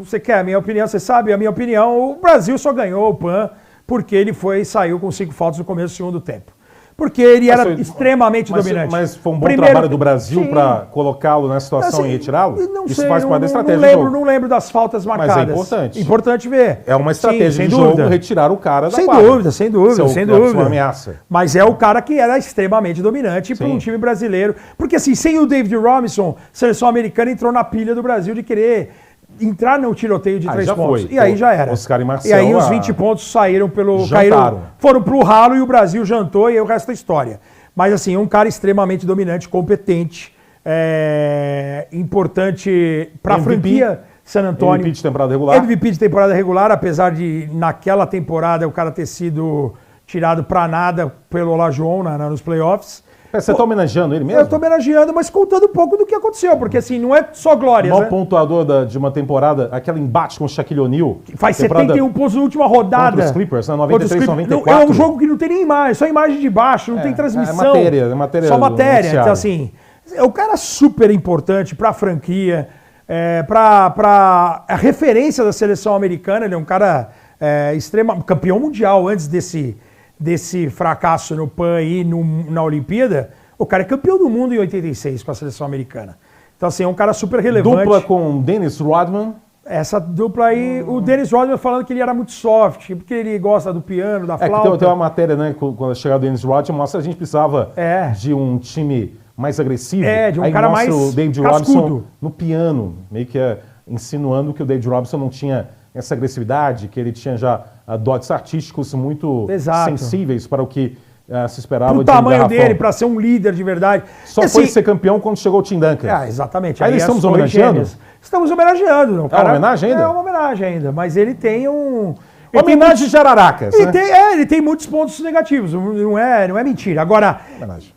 você quer a minha opinião, você sabe a minha opinião, o Brasil só ganhou o PAN porque ele saiu com 5 faltas no começo do segundo tempo. Porque ele era extremamente dominante. Mas foi um bom trabalho do Brasil para colocá-lo na situação e retirá-lo? Isso faz parte da estratégia do jogo. Não lembro das faltas marcadas. Mas é importante. Importante ver. É uma estratégia de jogo retirar o cara da quadra. Sem dúvida. Uma ameaça. Mas é o cara que era extremamente dominante para um time brasileiro. Porque assim, sem o David Robinson, a seleção americana entrou na pilha do Brasil de querer entrar no tiroteio de 3 pontos. Foi. E aí já era. Oscar e Marcelo, e aí os 20 pontos saíram foram pro ralo e o Brasil jantou e aí o resto é história. Mas assim, um cara extremamente dominante, competente, importante para a franquia San Antonio. MVP de temporada regular. MVP de temporada regular, apesar de naquela temporada o cara ter sido tirado para nada pelo Olajuwon nos playoffs. Você está homenageando ele mesmo? Eu estou homenageando, mas contando um pouco do que aconteceu, porque assim, não é só glórias, o maior pontuador de uma temporada, aquele embate com o Shaquille O'Neal. Faz 71 pontos na última rodada. Contra os Clippers, né? 93, 94. É um jogo que não tem nem imagem, só imagem de baixo, não tem transmissão. É matéria. Só matéria. Então assim, é um cara super importante para a franquia, para a referência da seleção americana, ele é um cara campeão mundial antes desse fracasso no PAN e na Olimpíada. O cara é campeão do mundo em 86 com a seleção americana. Então, assim, é um cara super relevante. Dupla com Dennis Rodman. Essa dupla aí, o Dennis Rodman falando que ele era muito soft, porque ele gosta do piano, da flauta. Que tem uma matéria, né, quando chegar o Dennis Rodman, mostra que a gente precisava de um time mais agressivo. De um aí cara mostra mais o David cascudo. Robinson no piano, meio que insinuando que o David Robinson não tinha essa agressividade, que ele tinha já dotes artísticos muito sensíveis para o que se esperava pro de tamanho dele, para ser um líder de verdade. Só e, foi assim, ser campeão quando chegou o Tim Duncan. Exatamente. Aí estamos homenageando? Estamos homenageando. Não, é uma homenagem ainda? É uma homenagem ainda, mas ele tem um... Homenagem de Jararacas, né? Ele tem muitos pontos negativos, não é mentira. Agora,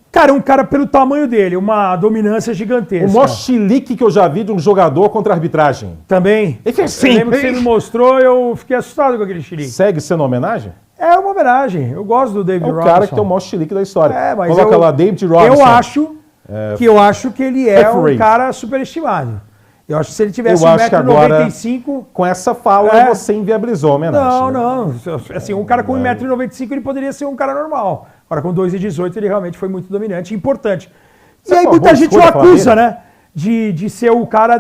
cara, um cara pelo tamanho dele, uma dominância gigantesca. O maior chilique que eu já vi de um jogador contra a arbitragem. Também. Ele fez assim. Eu lembro que você me mostrou, eu fiquei assustado com aquele chilique. Segue sendo homenagem? É uma homenagem. Eu gosto do David Robinson. É o cara que tem o maior chilique da história. Mas coloca lá David Robinson. Eu acho que ele é um cara superestimado. Eu acho que se ele tivesse 1,95m... Com essa fala, você inviabilizou a homenagem. Não. Assim, um cara com 1,95m, ele poderia ser um cara normal. Agora, com 2,18m, ele realmente foi muito dominante e importante. E aí muita gente o acusa, né? De ser o cara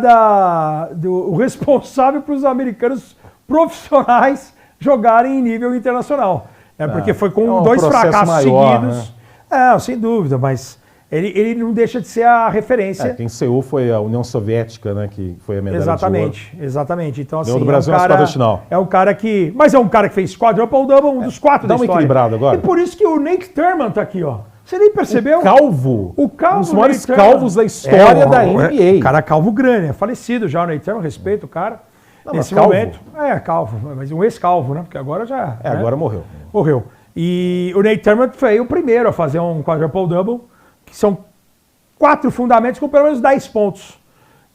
o responsável para os americanos profissionais jogarem em nível internacional. Porque foi com 2 fracassos seguidos. Né? Sem dúvida, mas... Ele não deixa de ser a referência. Quem Seul foi a União Soviética, né? Que foi a medalha de ouro. Exatamente. Então, assim, do Brasil é um cara que... Mas é um cara que fez quadruple-double, um dos 4 da história. Dá uma equilibrada agora. E por isso que o Nate Thurman tá aqui, ó. Você nem percebeu? O calvo. Um dos maiores Nate calvos da história da NBA. O cara calvo grande, é falecido já o Nate Thurman, respeito o cara. Nesse momento. Calvo, mas um ex-calvo, né? Porque agora já... agora morreu. Morreu. E o Nate Thurman foi o primeiro a fazer um quadruple-double, que são 4 fundamentos com pelo menos 10 pontos.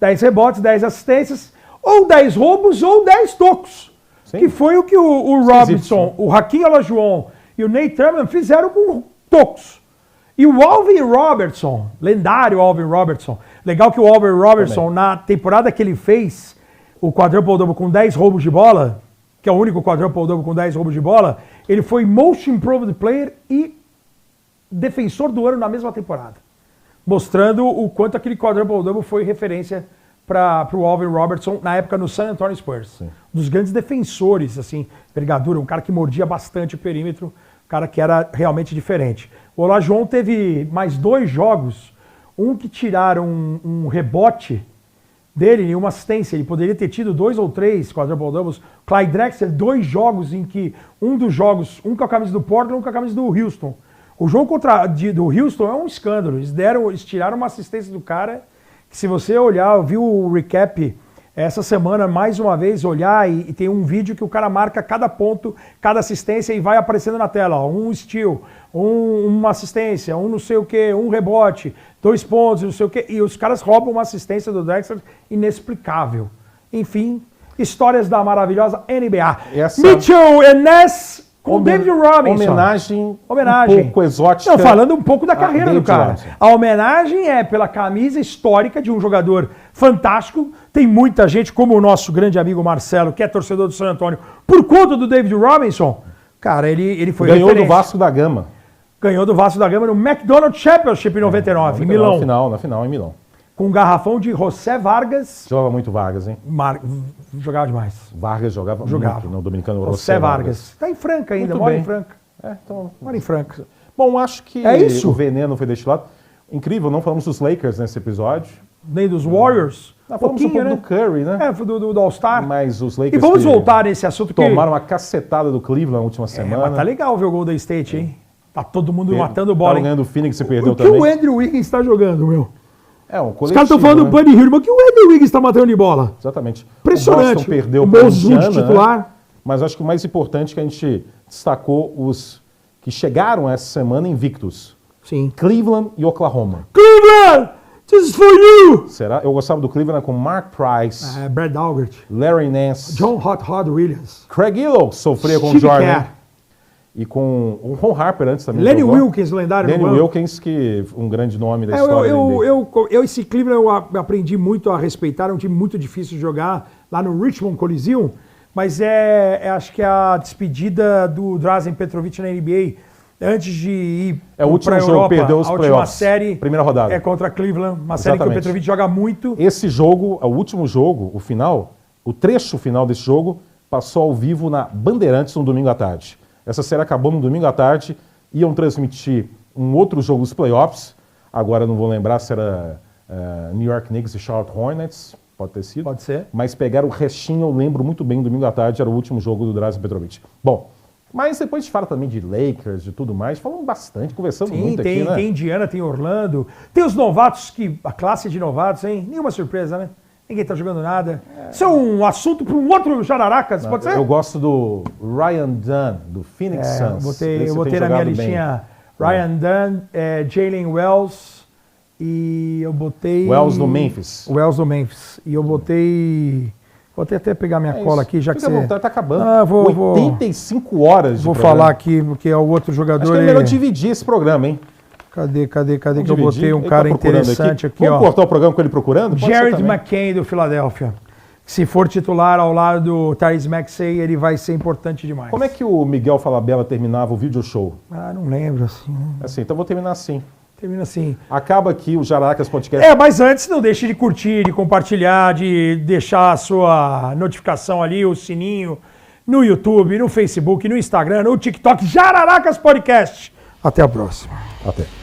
10 rebotes, 10 assistências, ou 10 roubos, ou 10 tocos. Sim. Que foi o que o Robinson, o Hakeem Olajuwon e o Nate Thurman fizeram com tocos. E o Alvin Robertson, lendário Alvin Robertson, legal que o Alvin Robertson, na temporada que ele fez o quadruple-double com 10 roubos de bola, que é o único quadruple-double com 10 roubos de bola, ele foi Most Improved Player e defensor do ano na mesma temporada, mostrando o quanto aquele quadruple-double foi referência para o Alvin Robertson na época no San Antonio Spurs. Sim. Um dos grandes defensores, assim, envergadura, um cara que mordia bastante o perímetro, um cara que era realmente diferente. O Olajuwon teve mais 2 jogos, um que tiraram um rebote dele e uma assistência. Ele poderia ter tido 2 ou 3 quadruple-doubles. Clyde Drexler, 2 jogos em que um dos jogos, um com a camisa do Portland, um com a camisa do Houston. O jogo do Houston é um escândalo. Eles tiraram uma assistência do cara, que se você olhar, eu vi o recap essa semana, mais uma vez, olhar e tem um vídeo que o cara marca cada ponto, cada assistência e vai aparecendo na tela. Ó, um steal, uma assistência, um não sei o que, um rebote, 2 pontos, não sei o que. E os caras roubam uma assistência do Drexler inexplicável. Enfim, histórias da maravilhosa NBA. Mitchell e Ness com David Robinson. Homenagem um pouco exótica. Não, falando um pouco da carreira do cara. Robinson. A homenagem é pela camisa histórica de um jogador fantástico. Tem muita gente, como o nosso grande amigo Marcelo, que é torcedor do San Antonio, por conta do David Robinson. Cara, ele foi ganhou referência. do Vasco da Gama. Ganhou do Vasco da Gama no McDonald's Championship em 99, em Milão. Na final em Milão. Com um garrafão de José Vargas. Jogava muito Vargas, hein? Jogava demais. Vargas jogava muito no dominicano. José Vargas. Está em Franca ainda, mora em Franca. Mora em Franca. Bom, acho que isso. O veneno foi destilado. Incrível, não falamos dos Lakers nesse episódio. Nem dos Warriors. Falamos um pouco do Curry, né? Do All-Star. Mas os Lakers. E vamos voltar nesse assunto. Tomaram uma cacetada do Cleveland na última semana. Mas tá legal ver o Golden State, hein? Tá todo mundo matando bola. Tá ganhando o Phoenix e perdeu também. O que o Andrew Wiggins está jogando, meu? Um coletivo, os caras estão falando do Buddy Hield, mas o que o Andrew Wiggins está matando de bola? Exatamente. Impressionante. O Boston perdeu para Indiana, titular. Né? Mas acho que o mais importante é que a gente destacou os que chegaram essa semana invictos. Sim. Cleveland e Oklahoma. Cleveland! This is for you! Será? Eu gostava do Cleveland com Mark Price. Brad Daugherty. Larry Nance. John Hot Williams. Craig Ehlo, que sofria com o Jordan. E com o Ron Harper antes também. Lenny Wilkins, lendário. Lenny Wilkins, que um grande nome da história. Esse Cleveland eu aprendi muito a respeitar. É um time muito difícil de jogar lá no Richmond Coliseum. Mas acho que a despedida do Drazen Petrovic na NBA antes de ir É o último pra jogo, Europa, perdeu os a última playoffs. série Primeira rodada. é contra Cleveland, uma série que o Exatamente. Petrovic joga muito. Esse jogo, o último jogo, o final, o trecho final desse jogo, passou ao vivo na Bandeirantes no domingo à tarde. Essa série acabou no domingo à tarde, iam transmitir um outro jogo dos playoffs, agora não vou lembrar se era New York Knicks e Charlotte Hornets, pode ter sido. Pode ser. Mas pegaram o restinho, eu lembro muito bem, domingo à tarde, era o último jogo do Drazen Petrovic. Bom, mas depois a gente fala também de Lakers, de tudo mais, falamos bastante, conversamos Sim, muito tem, aqui, né? tem Indiana, tem Orlando. Tem os novatos, a classe de novatos, hein? Nenhuma surpresa, né? Ninguém tá jogando nada. Isso é um assunto para um outro Jararacas, pode ser? Eu gosto do Ryan Dunn, do Phoenix Suns. Eu botei na minha listinha Ryan Dunn, Jalen Wells e eu botei... Wells do Memphis. Wells do Memphis. E eu botei... Vou até pegar minha cola aqui, já que Fica à você... vontade, tá acabando. Ah, vou 85 horas de Vou programa. falar aqui, porque é o outro jogador... Acho que é melhor dividir esse programa, hein? Cadê que eu Vamos botei dividir. um Ele cara tá procurando interessante aqui, Vamos ó. cortar o programa com ele procurando? Pode ser Jared também. McCain do Philadelphia. Se for titular ao lado do Tyrese Maxey, ele vai ser importante demais. Como é que o Miguel Falabella terminava o video show? Ah, não lembro assim. Assim, então vou terminar assim. Termina assim. Acaba aqui o Jararacas Podcast. Mas antes não deixe de curtir, de compartilhar, de deixar a sua notificação ali, o sininho, no YouTube, no Facebook, no Instagram, no TikTok, Jararacas Podcast. Até a próxima. Até.